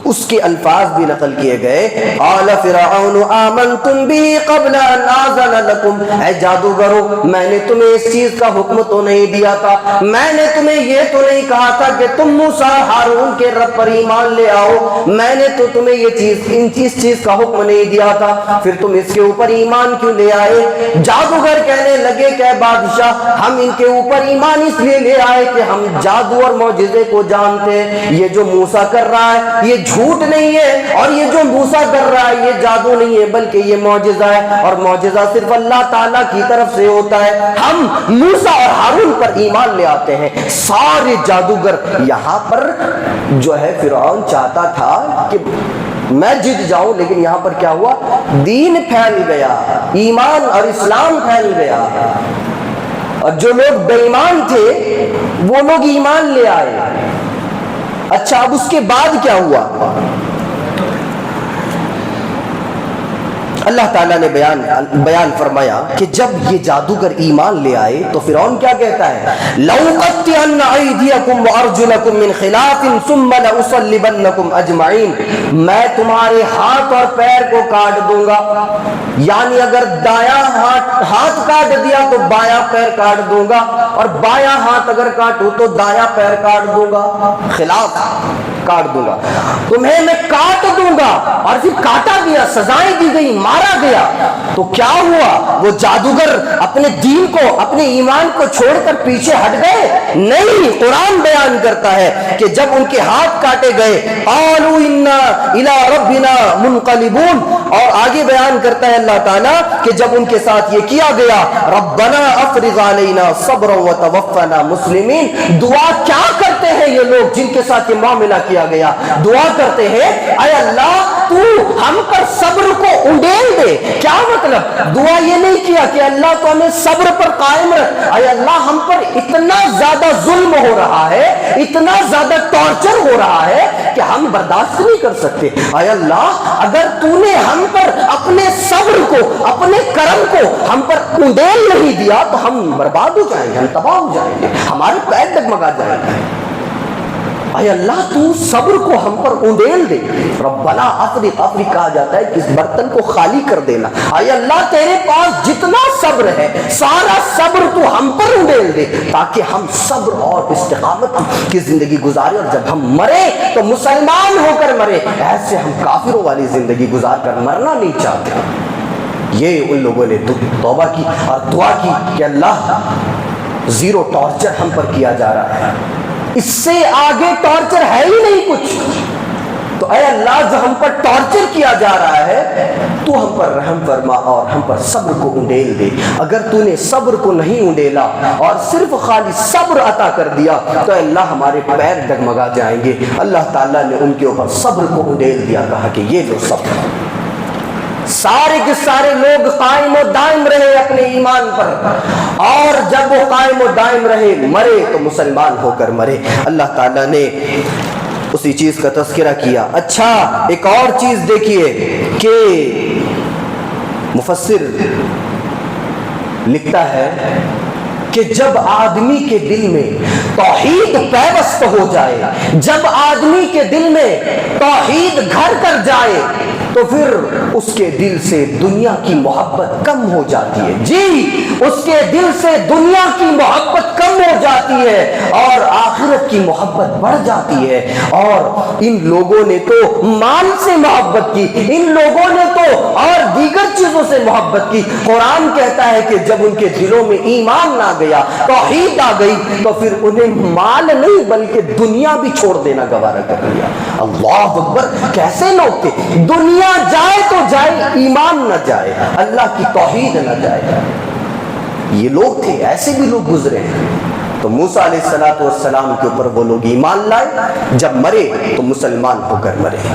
Speaker 2: اس کے الفاظ بھی نقل کیے گئے۔ قال فرعون آمنتم به قبل ان آذن لكم، اے جادوگرو میں نے تمہیں اس چیز کا حکم تو نہیں دیا تھا، میں نے تمہیں یہ تو نہیں کہا تھا کہ تم موسیٰ ہارون کے رب پر ایمان لے آؤ، میں نے تو تمہیں یہ چیز کا حکم نہیں دیا تھا، پھر تم اس کے اوپر ایمان کیوں لے آئے؟ جادوگر کہنے لگے کہ بادشاہ ہم ان کے اوپر ایمان اس لیے لے آئے کہ ہم جادو اور معجزے کو جانتے ہیں، یہ جو موسیٰ کر رہا ہے یہ جھوٹ نہیں ہے اور یہ جو موسیٰ کر رہا ہے یہ جادو نہیں ہے بلکہ یہ معجزہ ہے اور معجزہ صرف اللہ تعالیٰ کی طرف سے ہوتا ہے. ہم موسیٰ اور ہارون پر ایمان لے آتے ہیں. سارے جادوگر یہاں پر جو ہے فرعون چاہتا تھا کہ میں جیت جاؤں لیکن یہاں پر کیا ہوا؟ دین پھیل گیا, ایمان اور اسلام پھیل گیا اور جو لوگ بے ایمان تھے وہ لوگ ایمان لے آئے. اچھا اب اس کے بعد کیا ہوا؟ اللہ تعالیٰ نے بیان فرمایا کہ جب یہ جادوگر ایمان لے آئے تو فرعون کیا کہتا ہے؟ لَأُقَطِّعَنَّ أَيْدِيَكُمْ وَأَرْجُلَكُمْ مِنْ خِلَافٍ ثُمَّ لَأُصَلِّبَنَّكُمْ أَجْمَعِينَ. میں تمہارے ہاتھ اور پیر کو کاٹ دوں گا. یعنی اگر دایاں ہاتھ کاٹ دیا تو بایاں پیر کاٹ دوں گا اور بایاں ہاتھ اگر کاٹوں تو دایاں پیر کاٹ دوں گا. خلاف کاٹ دوں گا, تمہیں میں کاٹ دوں گا. اور پھر کاٹا گیا, سزائیں دی گئی, مارا گیا. تو کیا ہوا؟ وہ جادوگر اپنے دین کو, اپنے ایمان کو چھوڑ کر پیچھے ہٹ گئے؟ نہیں. قرآن بیان کرتا ہے کہ جب ان کے ہاتھ کاٹے گئے قالوا انا الی ربنا منقلبون. اور آگے بیان کرتا ہے اللہ تعالیٰ کہ جب ان کے ساتھ یہ کیا گیا ربنا افرغ علینا صبرا وتوفنا مسلمین. دعا کیا کرتے ہیں یہ لوگ جن کے ساتھ یہ معاملہ کیا گیا؟ دعا کرتے ہیں اے اللہ تو ہم پر صبر کو انڈیل دے. کیا مطلب؟ دعا یہ نہیں کیا کہ اللہ تو ہمیں صبر پر قائم رکھ, اے اللہ ہم پر اتنا زیادہ ظلم ہو رہا ہے, اتنا زیادہ ٹارچر ہو رہا ہے کہ ہم برداشت نہیں کر سکتے. اے اللہ اگر تو نے ہم پر اپنے صبر کو, اپنے کرم کو ہم پر انڈیل نہیں دیا تو ہم برباد ہو جائیں گے, ہم تباہ ہو جائیں گے, ہمارے پیر ڈگمگا جائیں گے. اے اللہ تو صبر کو ہم پر انڈیل دے. ربنا افرغ کہا جاتا ہے کہ اس برتن کو خالی کر دینا. اے اللہ تیرے پاس جتنا صبر ہے سارا صبر تو ہم پر انڈیل دے تاکہ ہم صبر اور استقامت کی زندگی گزارے اور جب ہم مرے تو مسلمان ہو کر مرے, ایسے ہم کافروں والی زندگی گزار کر مرنا نہیں چاہتے. یہ ان لوگوں نے توبہ کی اور دعا کی کہ اللہ زیرو ٹارچر ہم پر کیا جا رہا ہے, اس سے آگے ٹارچر ہے ہی نہیں کچھ. تو اے اللہ جو ہم پر ٹارچر کیا جا رہا ہے تو ہم پر رحم فرما اور ہم پر صبر کو انڈیل دے. اگر تو نے صبر کو نہیں انڈیلا اور صرف خالی صبر عطا کر دیا تو اے اللہ ہمارے پیر ڈگمگا جائیں گے. اللہ تعالیٰ نے ان کے اوپر صبر کو انڈیل دیا, کہا کہ یہ لو صبر. سارے کے سارے لوگ قائم و دائم رہے اپنے ایمان پر, اور جب وہ قائم و دائم رہے مرے تو مسلمان ہو کر مرے. اللہ تعالیٰ نے اسی چیز کا تذکرہ کیا. اچھا ایک اور چیز دیکھیے کہ مفسر لکھتا ہے کہ جب آدمی کے دل میں توحید پیوست ہو جائے, جب آدمی کے دل میں توحید گھر کر جائے تو پھر اس کے دل سے دنیا کی محبت کم ہو جاتی ہے. جی اس کے دل سے دنیا کی محبت کم ہو جاتی ہے اور آخرت کی محبت بڑھ جاتی ہے. اور ان لوگوں نے تو مال سے محبت کی, ان لوگوں نے تو اور دیگر چیزوں سے محبت کی. قرآن کہتا ہے کہ جب ان کے دلوں میں ایمان نہ گیا, توحید آ گئی, تو پھر انہیں مال نہیں بلکہ دنیا بھی چھوڑ دینا گوارا کر لیا. اللہ اکبر, کیسے لوگ تھے؟ دنیا جائے تو جائے, ایمان نہ جائے, اللہ کی توحید نہ جائے. یہ لوگ تھے, ایسے بھی لوگ گزرے ہیں. تو موسیٰ علیہ السلام کے اوپر وہ لوگ ایمان لائے, جب مرے تو مسلمان ہو کر مرے.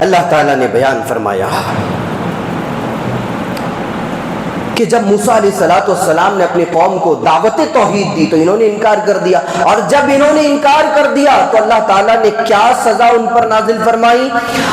Speaker 2: اللہ تعالیٰ نے بیان فرمایا کہ جب موسیٰ علیہ السلام نے اپنی قوم کو دعوت توحید دی تو انہوں نے انکار کر دیا, اور جب انہوں نے انکار کر دیا تو اللہ تعالیٰ نے کیا سزا ان پر نازل فرمائی؟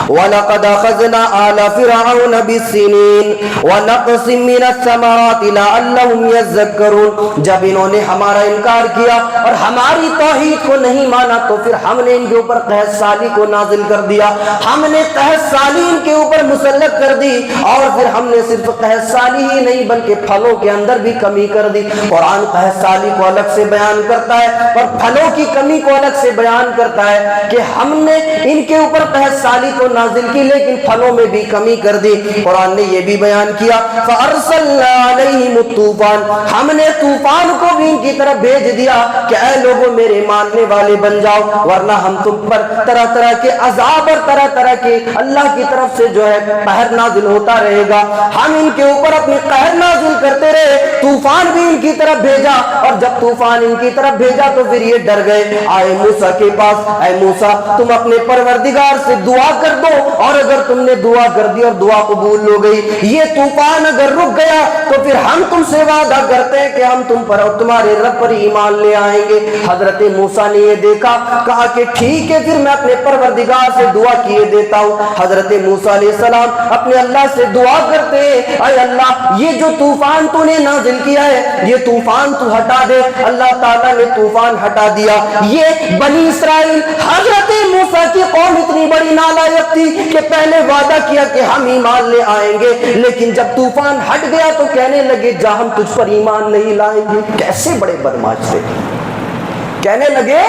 Speaker 2: وَلَقَدْ أَخَذْنَا آلَ فِرْعَوْنَ بِالسِّنِينَ وَنَقْصٍ مِّنَ الثَّمَرَاتِ لَعَلَّهُمْ يَذَّكَّرُونَ. جب انہوں نے ہمارا انکار کیا اور ہماری توحید کو نہیں مانا تو پھر ہم نے ان کے اوپر قحط سالی کو نازل کر دیا, ہم نے قحط سالی ان کے اوپر مسلط کر دی, اور پھر ہم نے صرف قحط سالی ہی نہیں بلکہ پھلوں کے اندر بھی کمی کر دی۔ قرآن قحط سالی کو الگ سے بیان کرتا ہے اور پھلوں کی کمی کو الگ سے بیان کرتا ہے کہ ہم نے ان کے اوپر قحط سالی کو نازل کی لیکن پھلوں میں بھی کمی کر دی۔ قرآن نے یہ بھی بیان کیا فَأَرْسَلْنَا عَلَيْهِمُ الطُّوفَانَ، ہم نے طوفان کو بھی ان کی طرف بھیج دیا کہ اے لوگوں میرے ماننے والے بن جاؤ، ورنہ ہم تم پر طرح طرح کے عذاب اور طرح طرح کے اللہ کی طرف سے جو ہے قہر نازل ہوتا رہے گا۔ ہم ان کے اوپر اپنی قہر نازل کرتے رہے، طوفان بھی ان کی طرف بھیجا، اور جب طوفان ان کی طرف بھیجا تو پھر یہ ڈر گئے، آئے موسیٰ کے پاس، اے موسیٰ تم اپنے پروردگار سے دعا کر دو، اور اگر تم نے دعا کر دی اور دعا قبول ہو گئی، یہ طوفان اگر رک گیا تو پھر ہم تم سے وعدہ کرتے ہیں کہ ہم تم پر اور تمہارے رب پر ایمان لے آئیں گے۔ حضرت موسیٰ نے یہ دیکھا، کہا کہ ٹھیک ہے پھر میں اپنے پروردگار سے دعا کیے دیتا ہوں۔ حضرت موسیٰ علیہ السلام اپنے اللہ سے دعا کرتے ہیں، اے اللہ یہ جو طوفان تو نے نازل کیا ہے یہ طوفان تو ہٹا دے۔ اللہ تعالیٰ نے طوفان ہٹا دیا۔ یہ بنی اسرائیل، حضرت موسیٰ کی قوم اتنی بڑی نالائق تھی کہ پہلے وعدہ کیا کہ ہم ایمان لے آئیں گے، لیکن جب طوفان ہٹ گیا تو کہنے لگے جا ہم تجھ پر ایمان نہیں لائیں گے۔ کیسے بڑے بدماش تھے، کہنے لگے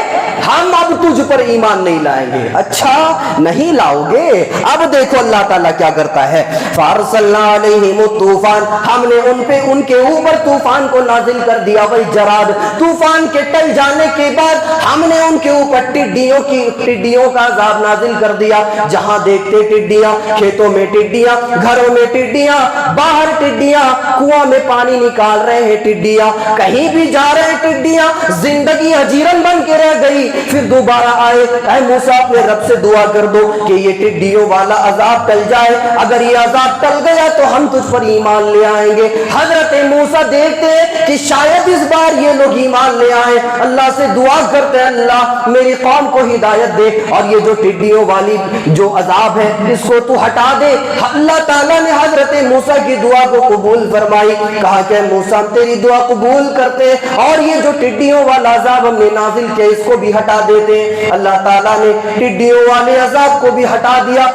Speaker 2: ہم اب تجھ پر ایمان نہیں لائیں گے۔ اچھا نہیں لاؤ گے، اب دیکھو اللہ تعالیٰ کیا کرتا ہے، فَأَرْسَلْنَا عَلَيْهِمُ الطُّوفَانَ، ہم نے ان کے اوپر طوفان کو نازل کر دیا، وہی جراد۔ طوفان کے ٹل جانے کے بعد ہم نے ان کے اوپر ٹڈیوں کا عذاب نازل کر دیا۔ جہاں دیکھتے ٹڈیاں، کھیتوں میں ٹڈیاں، گھروں میں ٹڈیاں، باہر ٹڈیاں، کنواں میں پانی نکال رہے ہیں ٹڈیاں، کہیں بھی جا رہے ہیں ٹڈیاں، زندگی اجیرن بن کے رہ گئی۔ پھر دوبارہ آئے، اے موسیٰ اپنے رب سے دعا کر دو کہ یہ ٹڈیوں والا عذاب ٹل جائے، اگر یہ عذاب ٹل گیا تو ہم تجھ پر ایمان لے آئیں گے۔ حضرت موسیٰ دیکھتے ہیں کہ شاید اس بار یہ لوگ ایمان لے آئے، اللہ سے دعا کرتے ہیں اللہ میری قوم کو ہدایت دے اور یہ جو ٹڈیوں والی جو عذاب ہے اس کو تو ہٹا دے۔ اللہ تعالیٰ نے حضرت موسیٰ کی دعا کو قبول فرمائی، کہا کہ موسیٰ تیری دعا قبول کرتے اور یہ جو ٹڈیوں والا عذاب ہم نے نازل کیا اس کو بھی ہٹا دیتے ہیں۔ اللہ تعالیٰ نے ٹڈیوں والے عذاب کو بھی ہٹا دیا۔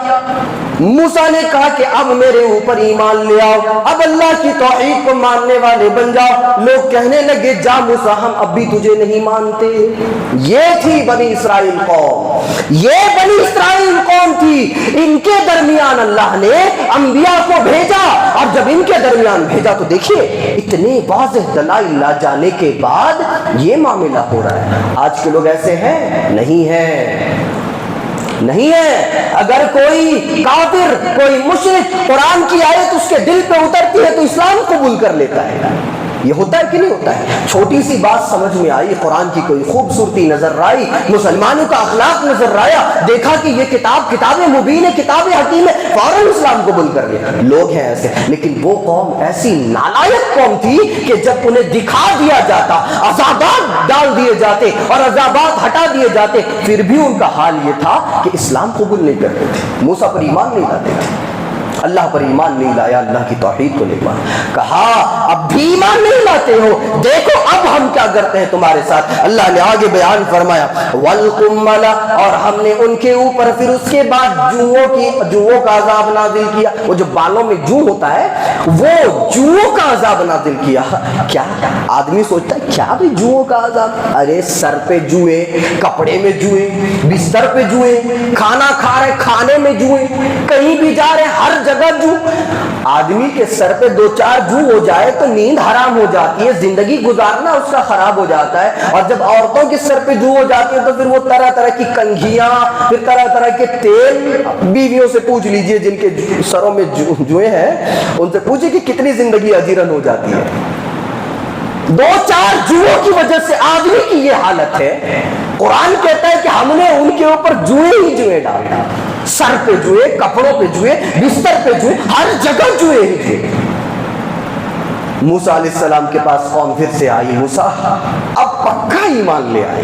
Speaker 2: موسیٰ نے کہا کہ اب میرے اوپر ایمان لے آؤ، اب اللہ کی توحید کو ماننے والے بن جاؤ۔ لوگ کہنے لگے جا موسیٰ ہم اب بھی تجھے نہیں مانتے۔ یہ تھی بنی اسرائیل قوم، یہ بنی اسرائیل قوم تھی، ان کے درمیان اللہ نے انبیاء کو بھیجا، اور جب ان کے درمیان بھیجا تو دیکھیے اتنے واضح دلائل لا جانے کے بعد یہ معاملہ ہو رہا ہے۔ آج کے لوگ ایسے ہیں؟ نہیں ہیں، نہیں ہے۔ اگر کوئی کافر، کوئی مشرک قرآن کی آیت اس کے دل پہ اترتی ہے تو اسلام قبول کر لیتا ہے۔ یہ ہوتا ہے کہ نہیں ہوتا ہے؟ چھوٹی سی بات سمجھ میں آئی، قرآن کی کوئی خوبصورتی نظر آئی، مسلمانوں کا اخلاق نظر آیا، دیکھا کہ یہ کتاب مبین ہے، کتاب حکیم ہے، فوراً اسلام قبول کر لیا۔ لوگ ہیں ایسے، لیکن وہ قوم ایسی نالائق قوم تھی کہ جب انہیں دکھا دیا جاتا، عذابات ڈال دیے جاتے اور عذابات ہٹا دیے جاتے، پھر بھی ان کا حال یہ تھا کہ اسلام قبول نہیں کرتے تھے، موسیٰ پر ایمان نہیں لاتے تھے، اللہ پر ایمان نہیں لایا، اللہ کی توحید کو نہیں مانا۔ کہا اب بھی ایمان نہیں لاتے ہو، دیکھو اب ہم کیا کرتے ہیں تمہارے ساتھ۔ اللہ نے آگے بیان فرمایا وَالْقُمَّلَ، اور ہم نے ان کے اوپر پھر اس کے بعد جوؤں کا عذاب نازل کیا۔ وہ جو بالوں میں جو ہوتا ہے وہ جوؤں کا عذاب نازل کیا۔ کیا آدمی سوچتا ہے کیا بھی جوؤں کا عذاب؟ ارے سر پہ جوئے، کپڑے میں جوئے، بستر پہ جوئے، کھانا کھا رہے کھانے میں جوئے، کہیں بھی جا رہے ہر جگہ جو۔ آدمی کے سر پہ دو چار جو ہو جائے تو نیند حرام ہو جاتی ہے، زندگی گزارنا اس کا خراب ہو جاتا ہے، اور جب عورتوں کے سر پہ جو ہو جاتی ہے تو پھر وہ طرح طرح کی کنگھیاں، پھر طرح طرح کے تیل۔ بیویوں سے پوچھ لیجئے جن کے سروں میں جوئے ہیں، ان سے پوچھیں کہ کتنی زندگی اجیرن ہو جاتی ہے۔ دو چار جوؤں کی وجہ سے آدمی کی یہ حالت ہے۔ قرآن کہتا ہے کہ ہم نے ان کے اوپر جوئے ہی جوئے ڈالا، سر پہ جوئے، کپڑوں پہ جوئے، بستر پہ جوئے، ہر جگہ جوئے ہی جوئے۔ موسیٰ علیہ السلام کے پاس قوم پھر سے آئی، موسیٰ اب پکا ایمان لے آئے،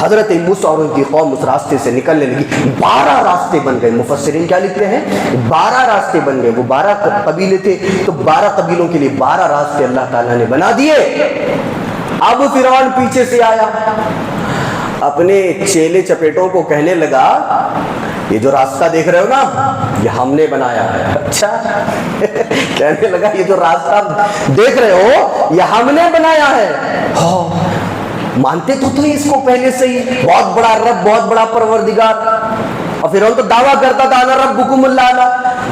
Speaker 2: حضرت موسیٰ اور ان کی قوم اس راستے سے نکلنے لگی۔ 12 راستے بن گئے، مفسرین کیا لکھتے ہیں 12 راستے بن گئے۔ وہ 12 قبیلے تھے تو 12 قبیلوں کے لیے 12 راستے اللہ تعالیٰ نے بنا دیے۔ اب فرعون پیچھے سے آیا، اپنے چیلے چپیٹوں کو کہنے لگا یہ جو راستہ دیکھ رہے ہو نا یہ ہم نے بنایا ہے۔ اچھا کہنے لگا یہ جو راستہ دیکھ رہے ہو یہ ہم نے بنایا ہے۔ مانتے تو تھے اس کو پہلے سے ہی، بہت بڑا رب، بہت بڑا پروردگار، اور فرعون تو دعویٰ کرتا تھا انا ربکم الاعلی،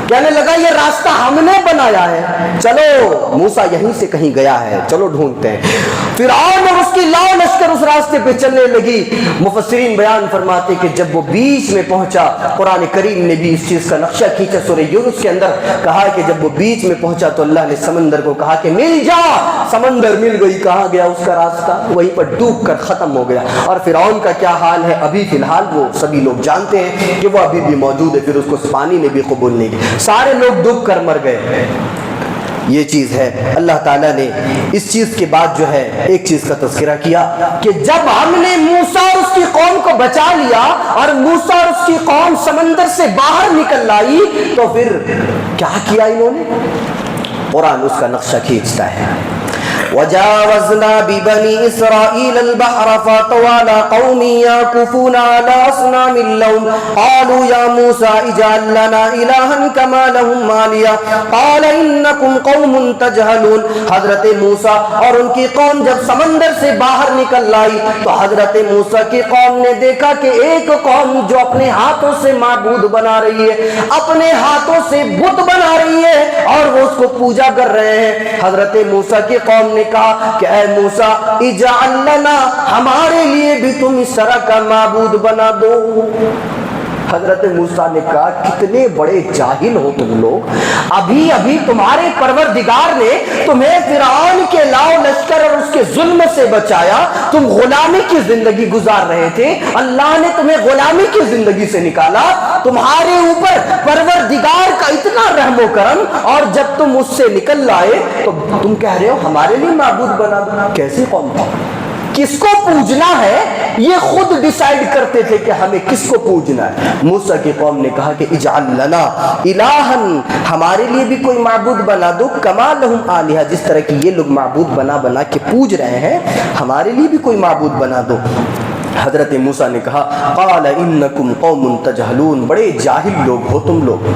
Speaker 2: کہنے لگا یہ راستہ ہم نے بنایا ہے، چلو موسیٰ یہیں سے کہیں گیا ہے، چلو ڈھونڈتے ہیں۔ فرعون اور اس کی لاؤ لشکر اس راستے پہ چلنے لگی۔ مفسرین بیان فرماتے کہ جب وہ بیچ میں پہنچا، قرآن کریم نے بھی اس چیز کا نقشہ کھینچا، سورہ یونس کے اندر کہا کہ جب وہ بیچ میں پہنچا تو اللہ نے سمندر کو کہا کہ مل جا، سمندر مل گئی، کہاں گیا اس کا راستہ، وہیں پر ڈوب کر ختم ہو گیا۔ اور فرعون کا کیا حال ہے ابھی فی الحال وہ سبھی لوگ جانتے ہیں کہ وہ ابھی بھی موجود ہے، پھر اس کو پانی نے بھی قبول نہیں کیا، سارے لوگ ڈوب کر مر گئے۔ یہ چیز ہے، اللہ تعالیٰ نے اس چیز کے بعد جو ہے ایک چیز کا تذکرہ کیا کہ جب ہم نے موسیٰ اور اس کی قوم کو بچا لیا اور موسیٰ اور اس کی قوم سمندر سے باہر نکل آئی تو پھر کیا کیا انہوں نے؟ قرآن اس کا نقشہ کھینچتا ہے۔ وجاوزنا ببني إسرائيل البحر فاتوا على قوم يعكفون على أصنام لهم قالوا يا موسى اجعل لنا إلها كما لهم آلهة قال إنكم قوم تجهلون۔ حضرت موسیٰ اور ان کی قوم جب سمندر سے باہر نکل آئی تو حضرت موسیٰ کی قوم نے دیکھا کہ ایک قوم جو اپنے ہاتھوں سے معبود بنا رہی ہے، اپنے ہاتھوں سے بت بنا رہی ہے اور وہ اس کو پوجا کر رہے ہیں۔ حضرت موسیٰ کی قوم نے کہا کہ اے موسیٰ اجعل لنا، ہمارے لیے بھی تم اس طرح کا معبود بنا دو۔ حضرت موسیٰ نے کہا کتنے بڑے جاہل ہو تم لوگ، ابھی ابھی تمہارے پروردگار نے تمہیں فرعون کے لاؤ لشکر اور اس کے ظلم سے بچایا، تم غلامی کی زندگی گزار رہے تھے، اللہ نے تمہیں غلامی کی زندگی سے نکالا، تمہارے اوپر پروردگار کا اتنا رحم و کرم، اور جب تم اس سے نکل آئے تو تم کہہ رہے ہو ہمارے لیے معبود بنا دو۔ کیسی قوم تھی؟ کس کو پوجنا ہے یہ خود ڈیسائیڈ کرتے تھے کہ ہمیں کس کو پوجنا ہے۔ موسیٰ کی قوم نے کہا کہ اجعل لنا الہن، ہمارے لیے بھی کوئی معبود بنا دو، کما لہم آلہہ، جس طرح کی یہ لوگ معبود بنا بنا کے پوج رہے ہیں ہمارے لیے بھی کوئی معبود بنا دو۔ حضرت موسیٰ نے کہا قال انکم قوم تجہلون، بڑے جاہل لوگ ہو تم لوگ۔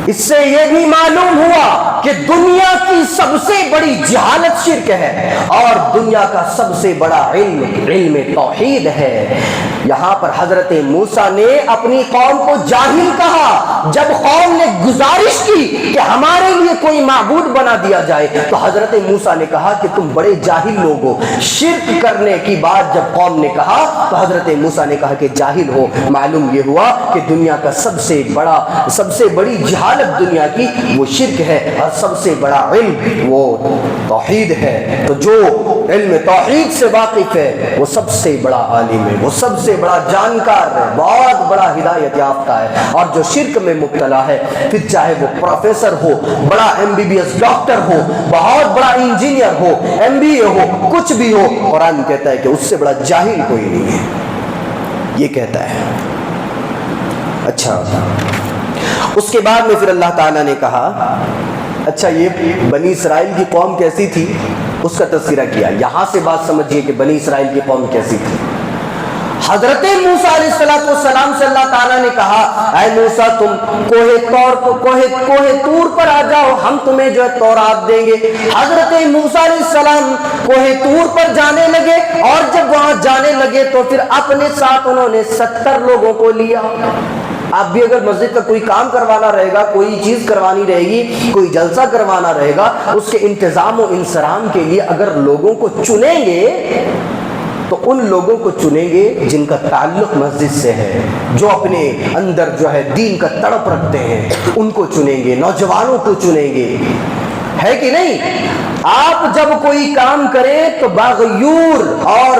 Speaker 2: اس سے یہ بھی معلوم ہوا کہ دنیا کی سب سے بڑی جہالت شرک ہے اور دنیا کا سب سے بڑا علم توحید ہے۔ یہاں پر حضرت موسیٰ نے اپنی قوم کو جاہل کہا۔ جب قوم نے گزارش کی کہ ہمارے لیے کوئی معبود بنا دیا جائے تو حضرت موسیٰ نے کہا کہ تم بڑے جاہل لوگ ہو۔ شرک کرنے کی بات جب قوم نے کہا تو حضرت موسیٰ نے کہا کہ جاہل ہو۔ معلوم یہ ہوا کہ دنیا کا سب سے بڑی جہالت دنیا کی وہ شرک ہے اور سب سے بڑا علم وہ توحید ہے۔ تو جو علم توحید سے واقف ہے وہ سب سے بڑا عالم ہے، وہ سب سے بڑا جانکار ہے، بہت بڑا ہدایت یافتہ ہے۔ اور جو شرک میں مبتلا ہے پھر چاہے وہ پروفیسر ہو، بڑا MBBS ڈاکٹر ہو، بہت بڑا انجینئر ہو، MBA ہو، کچھ بھی ہو، قرآن کہتا ہے کہ اس سے بڑا جاہل کوئی نہیں ہے، یہ کہتا ہے۔ اچھا، اس کے بعد میں پھر اللہ تعالیٰ نے کہا اچھا یہ بنی اسرائیل کی قوم کیسی تھی، اس کا تذکرہ کیا۔ یہاں سے بات سمجھیے کہ بنی اسرائیل کی قوم کیسی تھی۔ حضرت موسیٰ علیہ السلام سے اللہ تعالیٰ نے کہا اے موسیٰ تم کوہ طور پر آ جاؤ، ہم تمہیں جو ہے تورات دیں گے۔ حضرت موسیٰ علیہ السلام کوہ طور پر جانے لگے اور جب وہاں جانے لگے تو پھر اپنے ساتھ انہوں نے 70 لوگوں کو لیا۔ آپ بھی اگر مسجد کا کوئی کام کروانا رہے گا، کوئی چیز کروانی رہے گی، کوئی جلسہ کروانا رہے گا، اس کے انتظام و انصرام کے لیے اگر لوگوں کو چنیں گے تو ان لوگوں کو چنیں گے جن کا تعلق مسجد سے ہے، جو اپنے اندر جو ہے دین کا تڑپ رکھتے ہیں، ان کو چنیں گے، نوجوانوں کو چنیں گے، ہے کہ نہیں؟ آپ جب کوئی کام کریں تو باغیور اور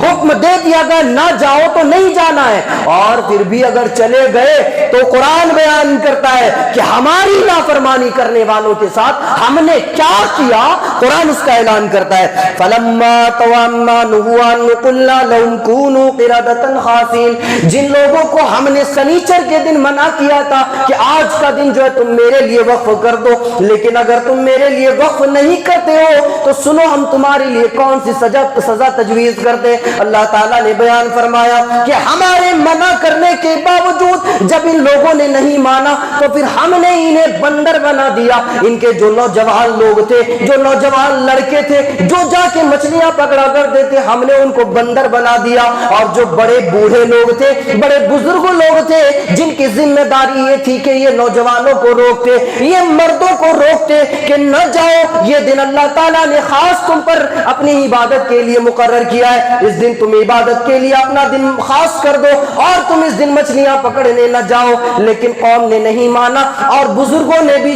Speaker 2: حکم دے دیا گیا نہ جاؤ تو نہیں جانا ہے، اور پھر بھی اگر چلے گئے تو قرآن بیان کرتا ہے کہ ہماری نافرمانی کرنے والوں کے ساتھ ہم نے کیا کیا، قرآن اس کا اعلان کرتا ہے فلما توما نهوا عنه قلنا لهم كونوا قردة خاسئين، جن لوگوں کو ہم نے سنیچر کے دن منع کیا تھا کہ آج کا دن جو ہے تم میرے لیے وقف کر دو، لیکن اگر تم میرے لیے وقف نہیں کرتے ہو تو سنو ہم تمہارے لیے کون سی سزا تجویز کرتے۔ اللہ تعالیٰ نے بیان فرمایا کہ ہمارے منع کرنے کے باوجود جب ان لوگوں نے نہیں مانا تو پھر ہم نے انہیں بندر بنا دیا۔ ان کے جو نوجوان لوگ تھے، جو نوجوان لڑکے تھے جو جا کے مچھلیاں پکڑا کرتے تھے، ہم نے ان کو بندر بنا دیا، اور جو بڑے بوڑھے لوگ تھے، بڑے بزرگ لوگ تھے جن کی ذمہ داری یہ تھی کہ یہ نوجوانوں کو روکتے، یہ مردوں کو روکتے کہ نہ جاؤ، یہ دن اللہ تعالیٰ نے خاص تم پر اپنی عبادت کے لیے مقرر کیا ہے، اس دن تم عبادت کے لیے اپنا دن خاص کر دو اور تم اس دن مچھلیاں پکڑنے نہ جاؤ۔ لیکن قوم نے نہیں مانا، اور بزرگوں نے بھی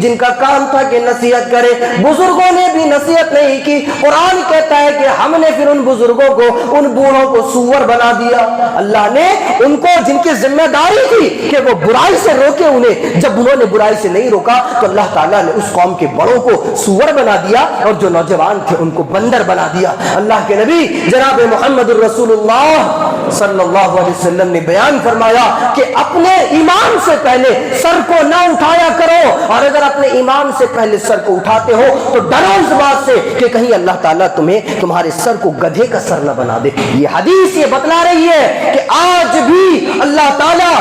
Speaker 2: جن کا کام تھا کہ نصیحت کرے، بزرگوں نے بھی نصیحت نہیں کی۔ قرآن کہتا ہے کہ ہم نے پھر ان بزرگوں کو، ان بوڑھوں کو سور بنا دیا۔ اللہ نے ان کو جن کی ذمہ داری تھی کہ وہ برائی سے روکے انہیں، جب انہوں نے برائی سے نہیں روکا تو اللہ تعالیٰ نے اس قوم کے بڑوں کو سور بنا دیا اور جو نوجوان تھے ان کو بندر بنا دیا۔ اللہ کے نبی جناب محمد الرسول اللہ صلی اللہ علیہ وسلم نے بیان فرمایا کہ اپنے امام سے پہلے سر کو نہ اٹھایا کرو، اور اگر اپنے امام سے پہلے سر کو اٹھاتے ہو تو ڈرو اس بات سے کہ کہیں اللہ تعالیٰ تمہارے سر کو گدھے کا سر نہ بنا دے۔ یہ حدیث یہ بتلا رہی ہے کہ آج بھی اللہ تعالیٰ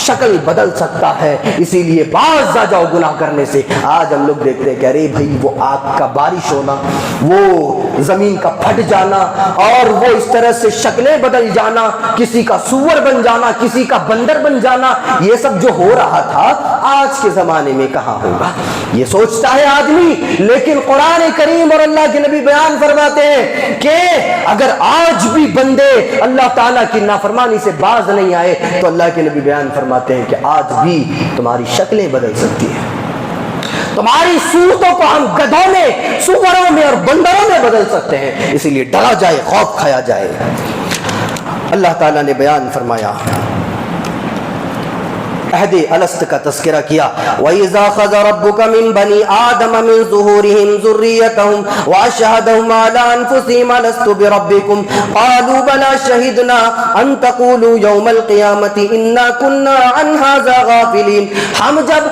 Speaker 2: شکل بدل سکتا ہے، اسی لیے باز آ جاؤ گناہ کرنے سے۔ آج ہم لوگ دیکھتے ہیں کہ ارے بھائی وہ آگ کا بارش ہونا، وہ زمین کا پھٹ جانا، اور وہ اس طرح سے شکلیں بدل جانا، کسی کا سور بن جانا، کسی کا بندر بن جانا، یہ سب جو ہو رہا تھا آج کے زمانے میں کہاں ہوگا، یہ سوچتا ہے آدمی۔ لیکن قرآن کریم اور اللہ کے نبی بیان فرماتے ہیں کہ اگر آج بھی بندے اللہ تعالیٰ کی نافرمانی سے باز نہیں آئے تو اللہ کے نبی بیان فرماتے ہیں کہ آج بھی تمہاری شکلیں بدل سکتی ہیں، تمہاری صورتوں کو ہم گدھوں میں، سوروں میں اور بندروں میں بدل سکتے ہیں، اسی لیے ڈرا جائے، خوف کھایا جائے۔ اللہ تعالیٰ نے بیان فرمایا، عہد الست کا تذکرہ کیا، وَإِذَا أَخَذَ رَبُّكَ مِن بَنِي آدَمَ مِن ظُهُورِهِمْ ذُرِّيَّتَهُمْ وَأَشْهَدَهُمْ عَلَىٰ أَنفُسِهِمْ أَلَسْتُ بِرَبِّكُمْ قَالُوا بَلَىٰ شَهِدْنَا أَن تَقُولُوا يَوْمَ الْقِيَامَةِ إِنَّا كُنَّا عَنْ هَٰذَا غَافِلِينَ۔ ہم جب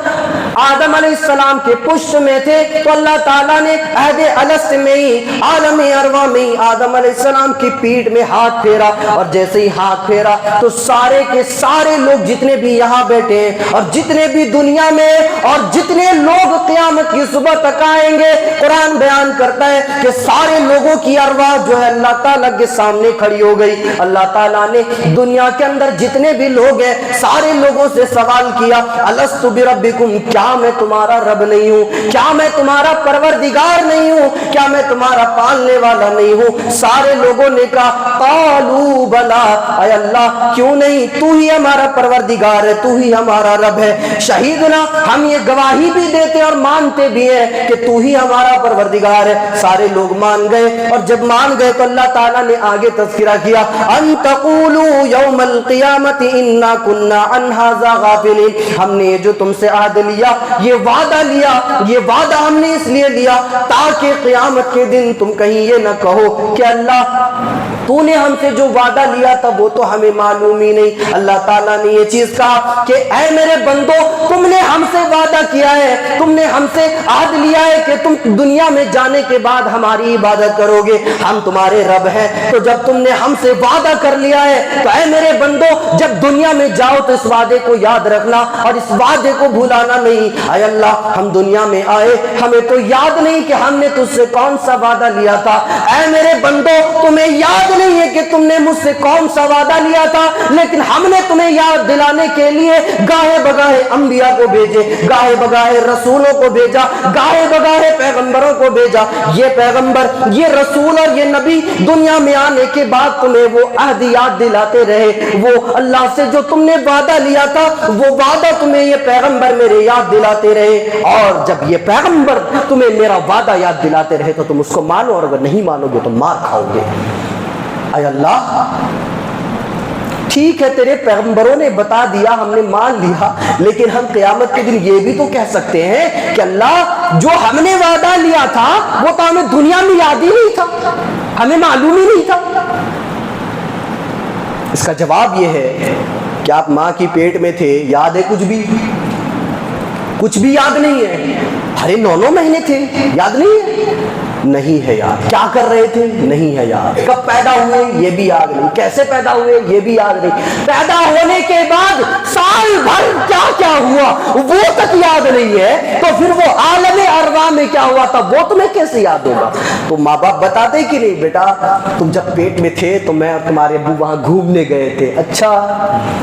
Speaker 2: آدم علیہ السلام کے پشت میں تھے تو اللہ تعالیٰ نے عہد الست میں ہی، عالم ارواح میں ہی آدم علیہ السلام کی پیٹھ میں ہاتھ پھیرا، اور جیسے ہی ہاتھ پھیرا تو سارے کے سارے لوگ جتنے بھی یہاں بیٹھے ہیں اور جتنے بھی دنیا میں اور جتنے لوگ قیامت کی صبح تک آئیں گے، قرآن بیان کرتا ہے کہ سارے لوگوں کی ارواح جو ہے اللہ تعالیٰ کے سامنے کھڑی ہو گئی۔ اللہ تعالیٰ نے دنیا کے اندر جتنے بھی لوگ ہیں سارے لوگوں سے سوال کیا، الست بربکم، کیا میں تمہارا رب نہیں ہوں، کیا میں تمہارا پروردگار نہیں ہوں، کیا میں تمہارا پالنے والا نہیں ہوں؟ سارے لوگوں نے کہا قالوا بلا، اے اللہ کیوں نہیں، تو ہی ہمارا پروردگار ہے، تو ہی ہمارا رب ہے، شہیدنا، ہم یہ گواہی بھی دیتے اور مانتے بھی ہیں کہ تو ہی ہمارا پروردگار ہے۔ سارے لوگ مان گئے، اور جب مان گئے تو اللہ تعالیٰ نے آگے تذکرہ کیا، ان تقولوا یوم القیامت انا کنا عن ھذا غافلین، ہم نے جو تم سے عہد لیا، یہ وعدہ لیا، یہ وعدہ ہم نے اس لیے لیا تاکہ قیامت کے دن تم کہیں یہ نہ کہو کہ اللہ تو نے ہم سے جو وعدہ لیا تھا وہ تو ہمیں معلوم ہی نہیں۔ اللہ تعالیٰ نے یہ چیز کہا کہ اے میرے بندو، تم نے ہم سے وعدہ کیا ہے، تم نے ہم سے عہد لیا ہے کہ تم دنیا میں جانے کے بعد ہماری عبادت کرو گے، ہم تمہارے رب ہیں، تو جب تم نے ہم سے وعدہ کر لیا ہے تو اے میرے بندو جب دنیا میں جاؤ تو اس وعدے کو یاد رکھنا اور اس وعدے کو بھولانا نہیں۔ اے اللہ ہم دنیا میں آئے، ہمیں تو یاد نہیں کہ ہم نے تجھ سے کون سا وعدہ لیا تھا، اے میرے بندو تمہیں یاد نہیں ہے کہ تم نے مجھ سے کون سا وعدہ لیا تھا، لیکن ہم نے تمہیں یاد دلانے کے لیے گاہے بگاہے انبیاء کو بھیجے، گاہے بگاہے رسولوں کو بھیجا، گاہے بگاہے پیغمبروں کو بھیجا۔ یہ پیغمبر، یہ رسول اور یہ نبی دنیا میں آنے کے بعد تمہیں وہ عہد یاد دلاتے رہے، وہ اللہ سے جو تم نے وعدہ لیا تھا وہ وعدہ تمہیں یہ پیغمبر میرے یاد دلاتے رہے، اور جب یہ پیغمبر تمہیں میرا وعدہ یاد دلاتے رہے تو تم اس کو مانو، اور اگر نہیں مانو گے تو مار کھاؤ گے۔ اے اللہ، ٹھیک ہے تیرے پیغمبروں نے بتا دیا، ہم نے مان لیا، لیکن ہم قیامت کے دن یہ بھی تو کہہ سکتے ہیں کہ اللہ جو ہم نے وعدہ لیا تھا وہ تو ہمیں دنیا میں یاد ہی نہیں تھا، ہمیں معلوم ہی نہیں تھا۔ اس کا جواب یہ ہے کہ آپ ماں کی پیٹ میں تھے، یاد ہے کچھ بھی یاد نہیں ہے؟ ارے 9 مہینے تھے، یاد نہیں ہے؟ نہیں ہے یاد۔ کیا کر رہے تھے؟ نہیں ہے یاد۔ کب پیدا ہوئے؟ یہ بھی یاد نہیں۔ کیسے پیدا ہوئے؟ یہ بھی یاد نہیں۔ پیدا ہونے کے بعد سال بھر کیا کیا ہوا وہ تک یاد نہیں ہے، تو پھر وہ عالم ارواح میں کیا ہوا تھا وہ تمہیں کیسے یاد ہوگا؟ تو ماں باپ بتاتے کہ نہیں بیٹا تم جب پیٹ میں تھے تو میں اور تمہارے ابو وہاں گھومنے گئے تھے، اچھا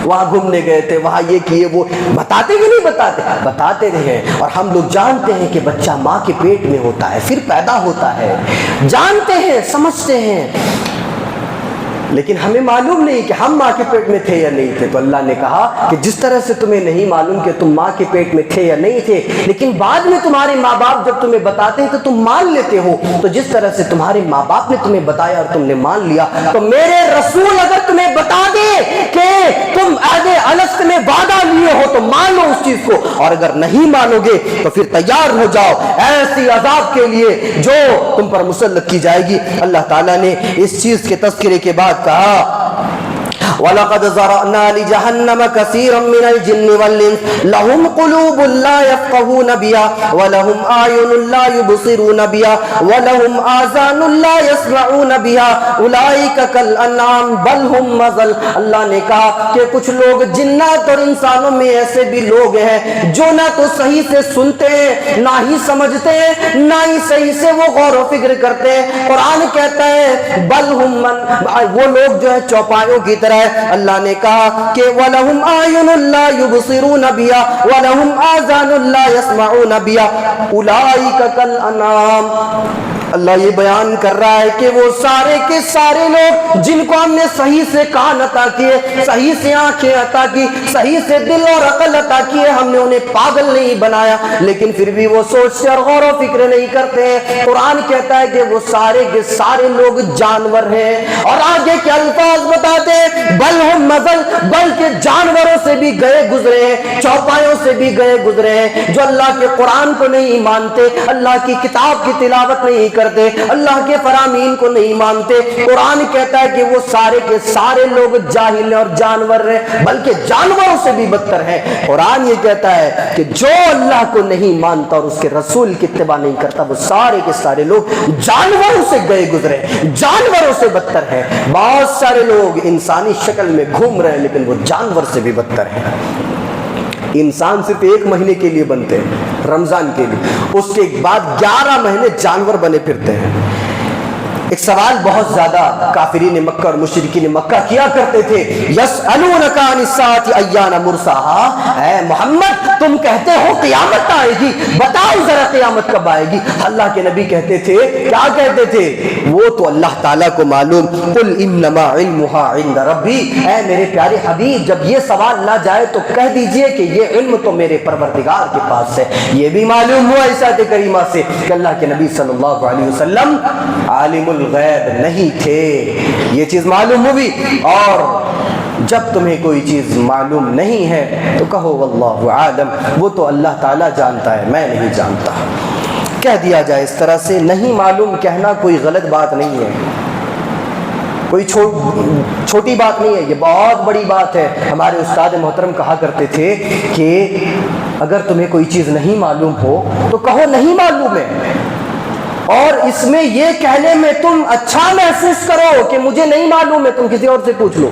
Speaker 2: وہاں گھومنے گئے تھے، وہاں یہ کیے، وہ بتاتے کہ نہیں بتاتے؟ بتاتے رہے۔ اور ہم لوگ جانتے ہیں کہ بچہ ماں کے پیٹ میں ہوتا ہے، پھر پیدا ہوتا ہے، جانتے ہیں، سمجھتے ہیں، لیکن ہمیں معلوم نہیں کہ ہم ماں کے پیٹ میں تھے یا نہیں تھے۔ تو اللہ نے کہا کہ جس طرح سے تمہیں نہیں معلوم کہ تم ماں کے پیٹ میں تھے یا نہیں تھے، لیکن بعد میں تمہارے ماں باپ جب تمہیں بتاتے ہیں تو تم مان لیتے ہو، تو جس طرح سے تمہارے ماں باپ نے تمہیں بتایا اور تم نے مان لیا، تو میرے رسول اگر تمہیں بتا دے کہ تم عہد الست میں وعدہ لیے ہو تو مان لو اس چیز کو، اور اگر نہیں مانو گے تو پھر تیار ہو جاؤ ایسی عذاب کے لیے جو تم پر مسلط کی جائے گی۔ اللہ تعالیٰ نے اس چیز کے تذکرے کے بعد کہا وَلَقَدْ ذَرَأْنَا لِجَهَنَّمَ كَثِيرًا مِّنَ الْجِنِّ وَالْإِنسِ لَهُمْ قُلُوبٌ لَّا يَفْقَهُونَ بِهَا وَلَهُمْ أَعْيُنٌ لَّا يُبْصِرُونَ بِهَا وَلَهُمْ آذَانٌ لَّا يَسْمَعُونَ بِهَا أُولَٰئِكَ كَالْأَنْعَامِ بَلْ هُمْ أَضَلُّ۔ اللہ نے کہا کہ کچھ لوگ جنات اور انسانوں میں ایسے بھی لوگ ہیں جو نہ تو صحیح سے سنتے ہیں، نہ ہی سمجھتے ہیں، نہ ہی صحیح سے وہ غور و فکر کرتے ہیں۔ قرآن کہتا ہے بل ہم وہ لوگ جو ہے چوپایوں کی طرح ہے۔ اللہ نے کہا کہ وَلَهُمْ أَعْيُنٌ لَّا يُبْصِرُونَ بِهَا وَلَهُمْ آذَانٌ لَّا يَسْمَعُونَ بِهَا أُولَٰئِكَ كَالْأَنْعَامِ۔ اللہ یہ بیان کر رہا ہے کہ وہ سارے کے سارے لوگ جن کو ہم نے صحیح سے کان عطا کیے، صحیح سے آنکھیں عطا کی، صحیح سے دل اور عقل عطا کیے، ہم نے انہیں پاگل نہیں بنایا، لیکن پھر بھی وہ سوچتے اور غور و فکر نہیں کرتے ہیں۔ قرآن کہتا ہے کہ وہ سارے کے سارے لوگ جانور ہیں، اور آگے کے الفاظ بتاتے ہیں بل ہم مزل، بلکہ جانوروں سے بھی گئے گزرے ہیں، چوپایوں سے بھی گئے گزرے ہیں، جو اللہ کے قرآن کو نہیں مانتے، اللہ کی کتاب کی تلاوت نہیں کرتے، اللہ کے فرامین کو نہیں مانتے۔ قرآن کہتا ہے کہ وہ سارے کے سارے لوگ جاہل اور جانور ہیں، بلکہ جانوروں سے بھی بدتر ہیں۔ قرآن یہ کہتا ہے کہ جو اللہ کو نہیں مانتا اور اس کے رسول کی اتباع نہیں کرتا وہ سارے کے سارے لوگ جانوروں سے گئے گزرے، جانوروں سے بدتر ہیں۔ بہت سارے لوگ انسانی شکل میں گھوم رہے ہیں لیکن وہ جانور سے بھی بدتر ہیں۔ انسان صرف 1 مہینے کے لیے بنتے ہیں، رمضان کے لیے، اس کے بعد 11 مہینے جانور بنے پھرتے ہیں۔ ایک سوال بہت زیادہ کافرین مکہ اور مشرکین مکہ کیا کرتے تھے، یسألونک عن الساعۃ ایان مرساہا، اے محمد تم کہتے ہو قیامت آئے گی، بتاؤ ذرا قیامت کب آئے گی؟ اللہ کے نبی کہتے تھے، کیا کہتے تھے؟ وہ تو اللہ تعالیٰ کو معلوم، قل انما علمها عند ربی، اے میرے پیارے حبیب جب یہ سوال نہ جائے تو کہہ دیجئے کہ یہ علم تو میرے پروردگار کے پاس ہے۔ یہ بھی معلوم ہوا اس آیت کریمہ سے کہ اللہ کے نبی صلی اللہ علیہ وسلم عالم الغیب نہیں تھے، یہ چیز معلوم ہوئی۔ اور جب تمہیں کوئی چیز معلوم نہیں ہے تو کہو واللہ عالم، وہ تو اللہ تعالیٰ جانتا ہے، میں نہیں جانتا، کہہ دیا جائے اس طرح سے۔ نہیں معلوم کہنا کوئی غلط بات نہیں ہے، کوئی چھوٹی بات نہیں ہے، یہ بہت بڑی بات ہے۔ ہمارے استاد محترم کہا کرتے تھے کہ اگر تمہیں کوئی چیز نہیں معلوم ہو تو کہو نہیں معلوم ہے، اور اس میں یہ کہنے میں تم اچھا محسوس کرو کہ مجھے نہیں معلوم ہے، تم کسی اور سے پوچھ لو۔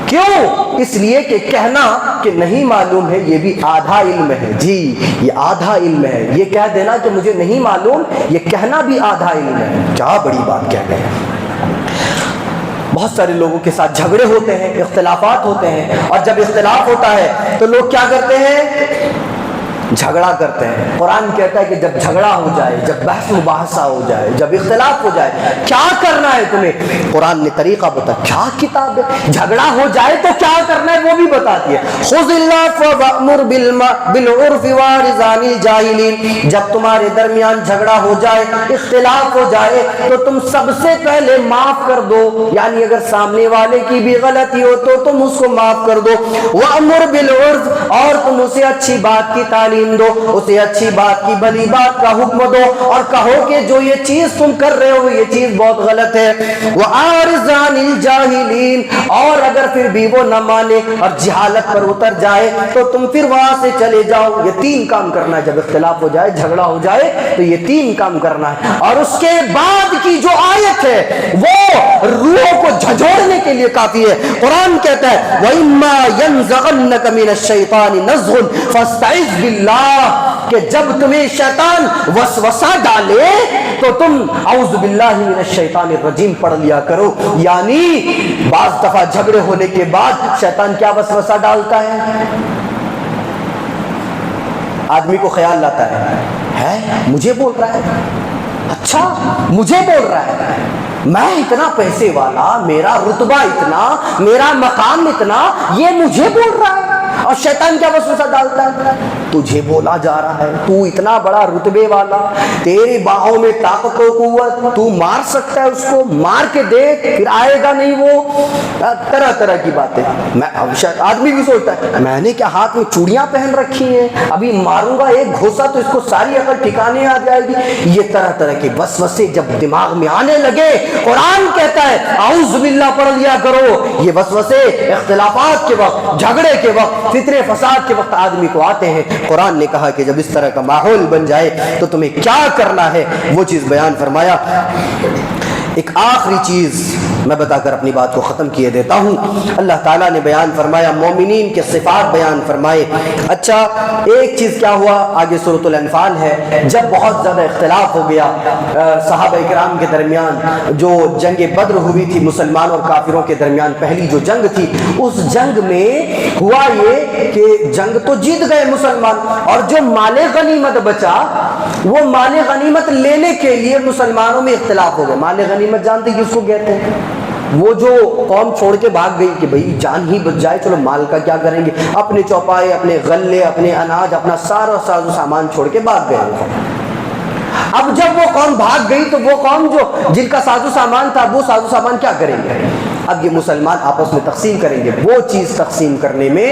Speaker 2: کیوں؟ اس لیے کہ کہنا کہ نہیں معلوم ہے یہ بھی آدھا علم ہے، جی یہ آدھا علم ہے، یہ کہہ دینا کہ مجھے نہیں معلوم یہ کہنا بھی آدھا علم ہے۔ کیا بڑی بات کہہ گئے۔ بہت سارے لوگوں کے ساتھ جھگڑے ہوتے ہیں، اختلافات ہوتے ہیں، اور جب اختلاف ہوتا ہے تو لوگ کیا کرتے ہیں؟ جھگڑا کرتے ہیں۔ قرآن کہتا ہے کہ جب جھگڑا ہو جائے، جب بحث مباحثہ ہو جائے، جب اختلاف ہو جائے، کیا کرنا ہے تمہیں؟ قرآن نے طریقہ بتا، کیا کتاب ہے؟ جھگڑا ہو جائے تو کیا کرنا ہے وہ بھی بتاتی ہے۔ خذ العفو وأمر بالعرف وأعرض عن الجاہلین۔ جب تمہارے درمیان جھگڑا ہو جائے، اختلاف ہو جائے، تو تم سب سے پہلے معاف کر دو، یعنی اگر سامنے والے کی بھی غلطی ہو تو تم اس کو معاف کر دو۔ وأمر بالعرف، اور تم اسے اچھی بات کی تعلیم دو، اسے اچھی بات کی، بھلی بات کا حکم دو، اور کہو کہ جو یہ چیز تم کر رہے ہو یہ چیز بہت غلط ہے۔ وَأَعْرِضْ عَنِ الْجَاهِلِينَ، اور اگر پھر بھی وہ نہ مانے اور جہالت پر اتر جائے تو تم پھر وہاں سے چلے جاؤ۔ یہ 3 کام کرنا ہے جب اختلاف ہو جائے، جھگڑا ہو جائے تو یہ 3 کام کرنا ہے۔ اور اس کے بعد کی جو آیت ہے وہ روحوں کو جھنجھوڑنے کے لیے کافی ہے۔ قرآن کہتا ہے وَإِمَّا يَنزَغَنَّكَ مِنَ الشَّيْطَانِ نَزْغٌ فَاسْتَعِذْ بِاللَّهِ، کہ جب تمہیں شیطان وسوسہ ڈالے تو تم اعوذ باللہ من الشیطان الرجیم پڑھ لیا کرو۔ یعنی بعض دفعہ جھگڑے ہونے کے بعد شیطان کیا وسوسہ ڈالتا ہے؟ آدمی کو خیال لاتا ہے مجھے بول رہا ہے، اچھا مجھے بول رہا ہے، میں اتنا پیسے والا، میرا رتبہ اتنا، میرا مقام اتنا، یہ مجھے بول رہا ہے۔ اور شیطان کیا وسوسہ ڈالتا ہے؟ تجھے بولا جا رہا ہے، تو اتنا بڑا رتبے والا، تیری باہوں میں طاقت و قوت، تو مار سکتا ہے اس کو، مار کے دیکھ پھر آئے گا نہیں وہ، طرح طرح کی باتیں۔ آدمی بھی سوچتا ہے میں نے کیا ہاتھ میں چوڑیاں پہن رکھی ہیں، ابھی ماروں گا ایک گھوسا تو اس کو ساری عقل ٹھکانے آ جائے گی۔ یہ طرح طرح کے وسوسے جب دماغ میں آنے لگے، قرآن کہتا ہے اعوذ باللہ پڑھ لیا کرو۔ یہ وسوسے اختلافات کے وقت، جھگڑے کے وقت، فتنے فساد کے وقت آدمی کو آتے ہیں۔ قرآن نے کہا کہ جب اس طرح کا ماحول بن جائے تو تمہیں کیا کرنا ہے وہ چیز بیان فرمایا۔ ایک آخری چیز میں بتا کر اپنی بات کو ختم کیے دیتا ہوں۔ اللہ تعالیٰ نے بیان فرمایا، مومنین کے صفات بیان فرمائے۔ اچھا ایک چیز کیا ہوا، آگے سورۃ الانفال ہے، جب بہت زیادہ اختلاف ہو گیا صحابہ کرام کے درمیان، جو جنگ بدر ہوئی تھی مسلمان اور کافروں کے درمیان، پہلی جو جنگ تھی، اس جنگ میں ہوا یہ کہ جنگ تو جیت گئے مسلمان، اور جو مال غنیمت بچا وہ مال غنیمت لینے کے لیے مسلمانوں میں اختلاف ہو گئے۔ مال غنیمت جانتے کس کو کہتے ہیں؟ وہ جو قوم چھوڑ کے بھاگ گئی کہ بھئی جان ہی بچ جائے، چلو مال کا کیا کریں گے، اپنے چوپائے، اپنے غلے، اپنے اناج، اپنا سارا ساز و سامان چھوڑ کے بھاگ گئے۔ اب جب وہ قوم بھاگ گئی تو وہ قوم جو جن کا ساز و سامان تھا وہ ساز و سامان کیا کریں گے؟ اب یہ مسلمان آپس میں تقسیم کریں گے، وہ چیز تقسیم کرنے میں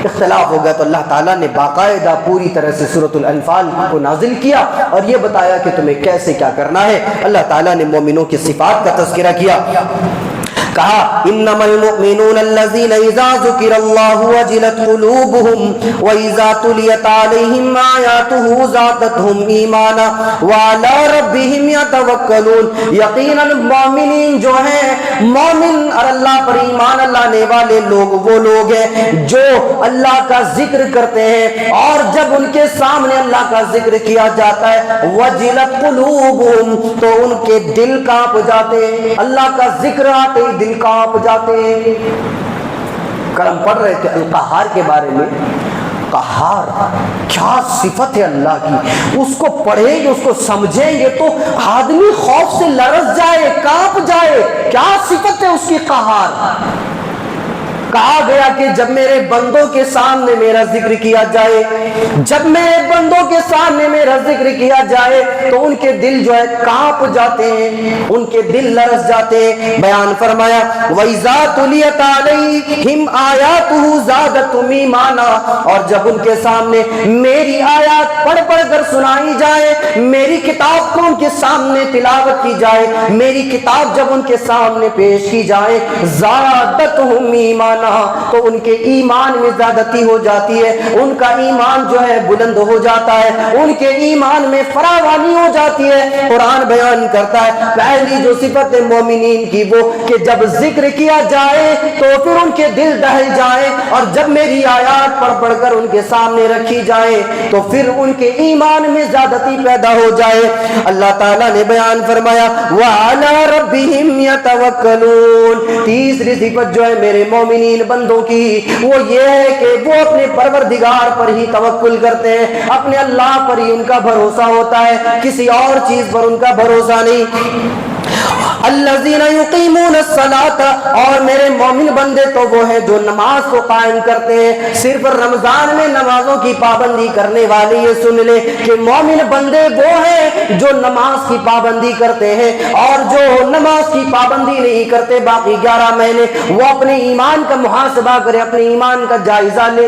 Speaker 2: اختلاف ہو گیا تو اللہ تعالیٰ نے باقاعدہ پوری طرح سے سورۃ الانفال کو نازل کیا اور یہ بتایا کہ تمہیں کیسے کیا کرنا ہے۔ اللہ تعالیٰ نے مومنوں کی صفات کا تذکرہ کیا، کہا انما المؤمنون الذين اذا ذكر الله وجلت قلوبهم واذا تليت عليهم آياته زادتهم ایمانا وعلى ربهم يتوکلون۔ یقینا مومنین جو ہیں، مومن اور اللہ پر ایمان لانے والے لوگ وہ لوگ ہیں جو اللہ کا ذکر کرتے ہیں، اور جب ان کے سامنے اللہ کا ذکر کیا جاتا ہے وجلت قلوبهم تو ان کے دل کانپ جاتے ہیں، اللہ کا ذکر آتے ہی دل کانپ جاتے ہیں۔ کل ہم پڑھ رہے تھے القہار کے بارے میں، قہار کیا صفت ہے اللہ کی، اس کو پڑھیں گے، اس کو سمجھیں گے تو آدمی خوف سے لرز جائے، کانپ جائے۔ کیا صفت ہے اس کی قہار؟ کہا گیا کہ جب میرے بندوں کے سامنے میرا ذکر کیا جائے، جب میرے بندوں کے سامنے میرا ذکر کیا جائے تو ان کے دل جو ہے کانپ جاتے ہیں، ان کے دل لرز جاتے ہیں۔ بیان فرمایا وَإِذَا تُلِيَتْ عَلَيْهِمْ آيَاتُهُ زَادَتْهُمْ ایمانا، اور جب ان کے سامنے میری آیات پڑھ پڑھ کر سنائی جائے، میری کتاب کو ان کے سامنے تلاوت کی جائے، میری کتاب جب ان کے سامنے پیش کی جائے زادتہم ایمانا، ایمانا, تو ان کے ایمان میں زیادتی ہو جاتی ہے, ان کا ایمان جو ہے بلند ہو جاتا ہے, ان کے ایمان میں فراوانی ہو جاتی ہے. قرآن بیان کرتا ہے پہلی جو صفت مومنین کی وہ کہ جب ذکر کیا جائے تو پھر ان کے دل دہل جائے, اور جب میری آیات پڑھ پڑھ کر ان کے سامنے رکھی جائے تو پھر ان کے ایمان میں زیادتی پیدا ہو جائے. اللہ تعالیٰ نے بیان فرمایا وَعَلَىٰ رَبِّهِمْ يَتَوَكَّلُونَ. تیسری صفت جو ہے میرے مومنین بندوں کی وہ یہ ہے کہ وہ اپنے پروردگار پر ہی توکل کرتے ہیں, اپنے اللہ پر ہی ان کا بھروسہ ہوتا ہے, کسی اور چیز پر ان کا بھروسہ نہیں. الذین یقیمون الصلاۃ, اور میرے مومن بندے تو وہ ہیں جو نماز کو قائم کرتے ہیں. صرف رمضان میں نمازوں کی پابندی کرنے والے یہ سن لے کہ مومن بندے وہ ہیں جو نماز کی پابندی کرتے ہیں, اور جو نماز کی پابندی نہیں کرتے باقی 11 مہینے وہ اپنے ایمان کا محاسبہ کرے, اپنے ایمان کا جائزہ لے.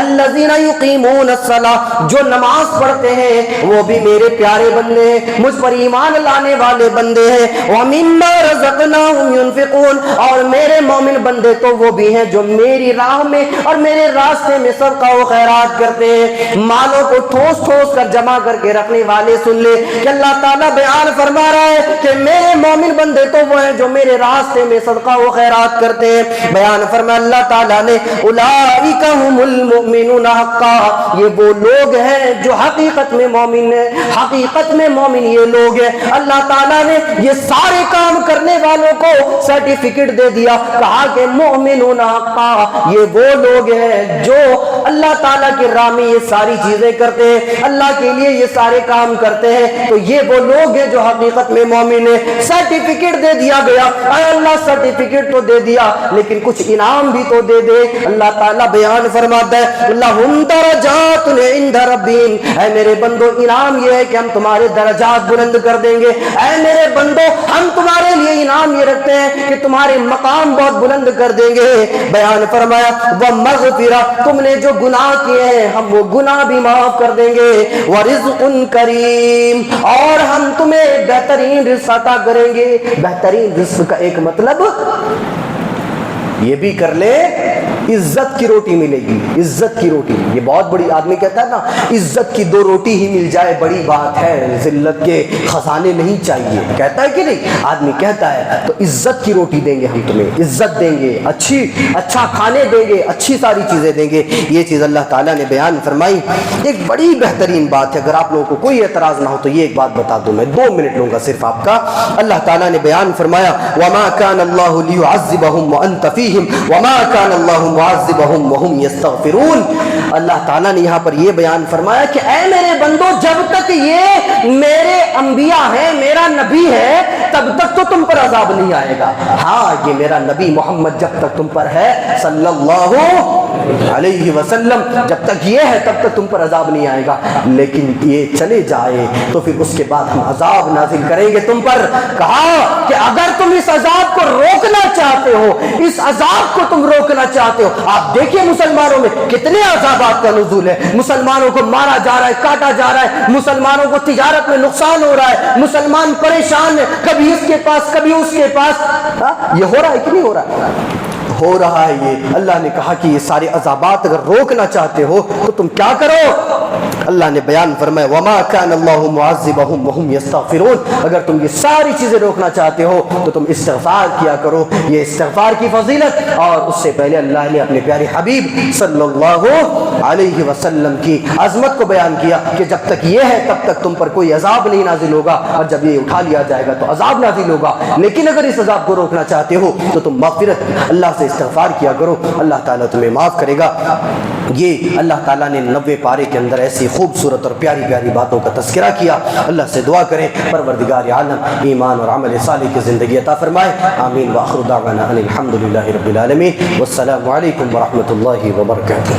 Speaker 2: الذین یقیمون الصلاۃ, جو نماز پڑھتے ہیں وہ بھی میرے پیارے بندے ہیں, مجھ پر ایمان لانے والے بندے ہیں. وَمِمَّا رَزَقْنَاهُمْ يُنْفِقُونَ, اور میرے مومن بندے تو وہ بھی ہیں جو میری راہ میں اور میرے راستے میں صدقہ و خیرات کرتے ہیں. مالوں کو ٹھوس ٹھوس کر جمع کر کے رکھنے والے سن لے کہ اللہ تعالیٰ بیان فرما رہا ہے کہ میرے مومن بندے تو وہ ہیں جو میرے راستے میں صدقہ و خیرات کرتے ہیں. بیان فرما اللہ تعالیٰ نے اولئک هم المؤمنون حقا, یہ وہ لوگ ہیں جو حقیقت میں مومن ہیں, حقیقت میں مومن یہ لوگ ہیں. اللہ تعالیٰ نے یہ سارے کام کرنے والوں کو سرٹیفکیٹ دے دیا, کہا کہ مومنون حقا, یہ وہ لوگ ہیں جو اللہ تعالیٰ کی راہ میں یہ ساری چیزیں کرتے ہیں, اللہ کے لیے یہ سارے کام کرتے ہیں, تو یہ وہ لوگ ہیں جو حقیقت میں مومن ہیں. سرٹیفکیٹ دے دیا گیا, اے اللہ سرٹیفکیٹ تو دے دیا لیکن کچھ انعام بھی تو دے دے. اللہ تعالیٰ بیان فرماتا ہے لہم درجات عند ربہم, اے میرے بندو انعام یہ ہے کہ ہم تمہارے درجات بلند کر دیں گے. اے میرے بندو ہم تمہارے لیے انعام یہ رکھتے ہیں کہ تمہارے مقام بہت بلند کر دیں گے. بیان فرمایا وَمَغْفِرَةٌ, تم نے جو گناہ کیے ہیں ہم وہ گناہ بھی معاف کر دیں گے. وَرِزْقٌ کریم, اور ہم تمہیں بہترین رزق عطا کریں گے. بہترین رزق کا ایک مطلب یہ بھی کر لے عزت کی روٹی ملے گی, عزت کی روٹی. یہ بہت بڑی, آدمی کہتا ہے نا عزت کی 2 روٹی ہی مل جائے بڑی بات ہے, ذلت کے خزانے نہیں چاہیے, کہتا ہے کہ نہیں, آدمی کہتا ہے. تو عزت کی روٹی دیں گے ہم تمہیں, عزت دیں گے, اچھا کھانے دیں گے, اچھی ساری چیزیں دیں گے. یہ چیز اللہ تعالیٰ نے بیان فرمائی. ایک بڑی بہترین بات ہے, اگر آپ لوگوں کو کوئی اعتراض نہ ہو تو یہ ایک بات بتا دوں, میں 2 منٹ لوں گا صرف آپ کا. اللہ تعالیٰ نے بیان فرمایا وَمَا كَانَ اللَّهُ لِيُعَذِّبَهُمْ وَأَنْتَ فِيهِمْ وَمَا كَانَ اللَّهُ مُعَذِّبَهُمْ وَهُمْ يَسْتَغْفِرُونَ. اللہ تعالیٰ نے یہاں پر یہ بیان فرمایا کہ اے میرے بندو جب تک یہ میرے انبیاء ہیں, میرا نبی ہے, تب تک تو تم پر عذاب نہیں آئے گا. ہاں یہ میرا نبی محمد جب تک تم پر ہے صلی اللہ علیہ وسلم, جب تک یہ ہے تب تک تم پر عذاب نہیں آئے گا. لیکن یہ چلے جائے تو پھر اس کے بعد ہم عذاب نازل کریں گے تم پر. کہا کہ اگر تم اس عذاب کو روکنا چاہتے ہو, اس عذاب کو تم روکنا چاہتے ہو, آپ دیکھیں مسلمانوں میں کتنے عذابات کا نزول ہے. مسلمانوں کو مارا جا رہا ہے, کاٹا جا رہا ہے, مسلمانوں کو تجارت میں نقصان ہو رہا ہے, مسلمان پریشان ہے, کبھی اس کے پاس کبھی اس کے پاس. یہ ہو رہا ہے کہ نہیں ہو رہا ہے؟ ہو رہا ہے. یہ اللہ نے کہا کہ یہ سارے عذابات اگر روکنا چاہتے ہو تو تم کیا کرو. اللہ نے بیان فرمایا وَمَا كَانَ اللَّهُ مُعَذِّبَهُمْ وَهُمْ يَسْتَغْفِرُونَ, اگر تم یہ ساری چیزیں روکنا چاہتے ہو تو تم استغفار کیا کرو. یہ استغفار کی فضیلت, اور اس سے پہلے اللہ نے اپنے پیارے حبیب صلی اللہ علیہ وسلم کی عظمت کو بیان کیا کہ جب تک یہ ہے تب تک تم پر کوئی عذاب نہیں نازل ہوگا, اور جب یہ اٹھا لیا جائے گا تو عذاب نازل ہوگا. لیکن اگر اس عذاب کو روکنا چاہتے ہو تو تم مغفرت اللہ سے استغفار کیا کرو, اللہ تعالیٰ تمہیں معاف کرے گا. یہ اللہ تعالیٰ نے 90 پارے کے اندر ایسی خوبصورت اور پیاری پیاری باتوں کا تذکرہ کیا. اللہ سے دعا کریں پروردگار عالم ایمان اور عمل صالح کی زندگی عطا فرمائے. آمین. وآخر دعوانا ان الحمد للہ رب العالمین, والسلام علیکم ورحمۃ اللہ وبرکاتہ.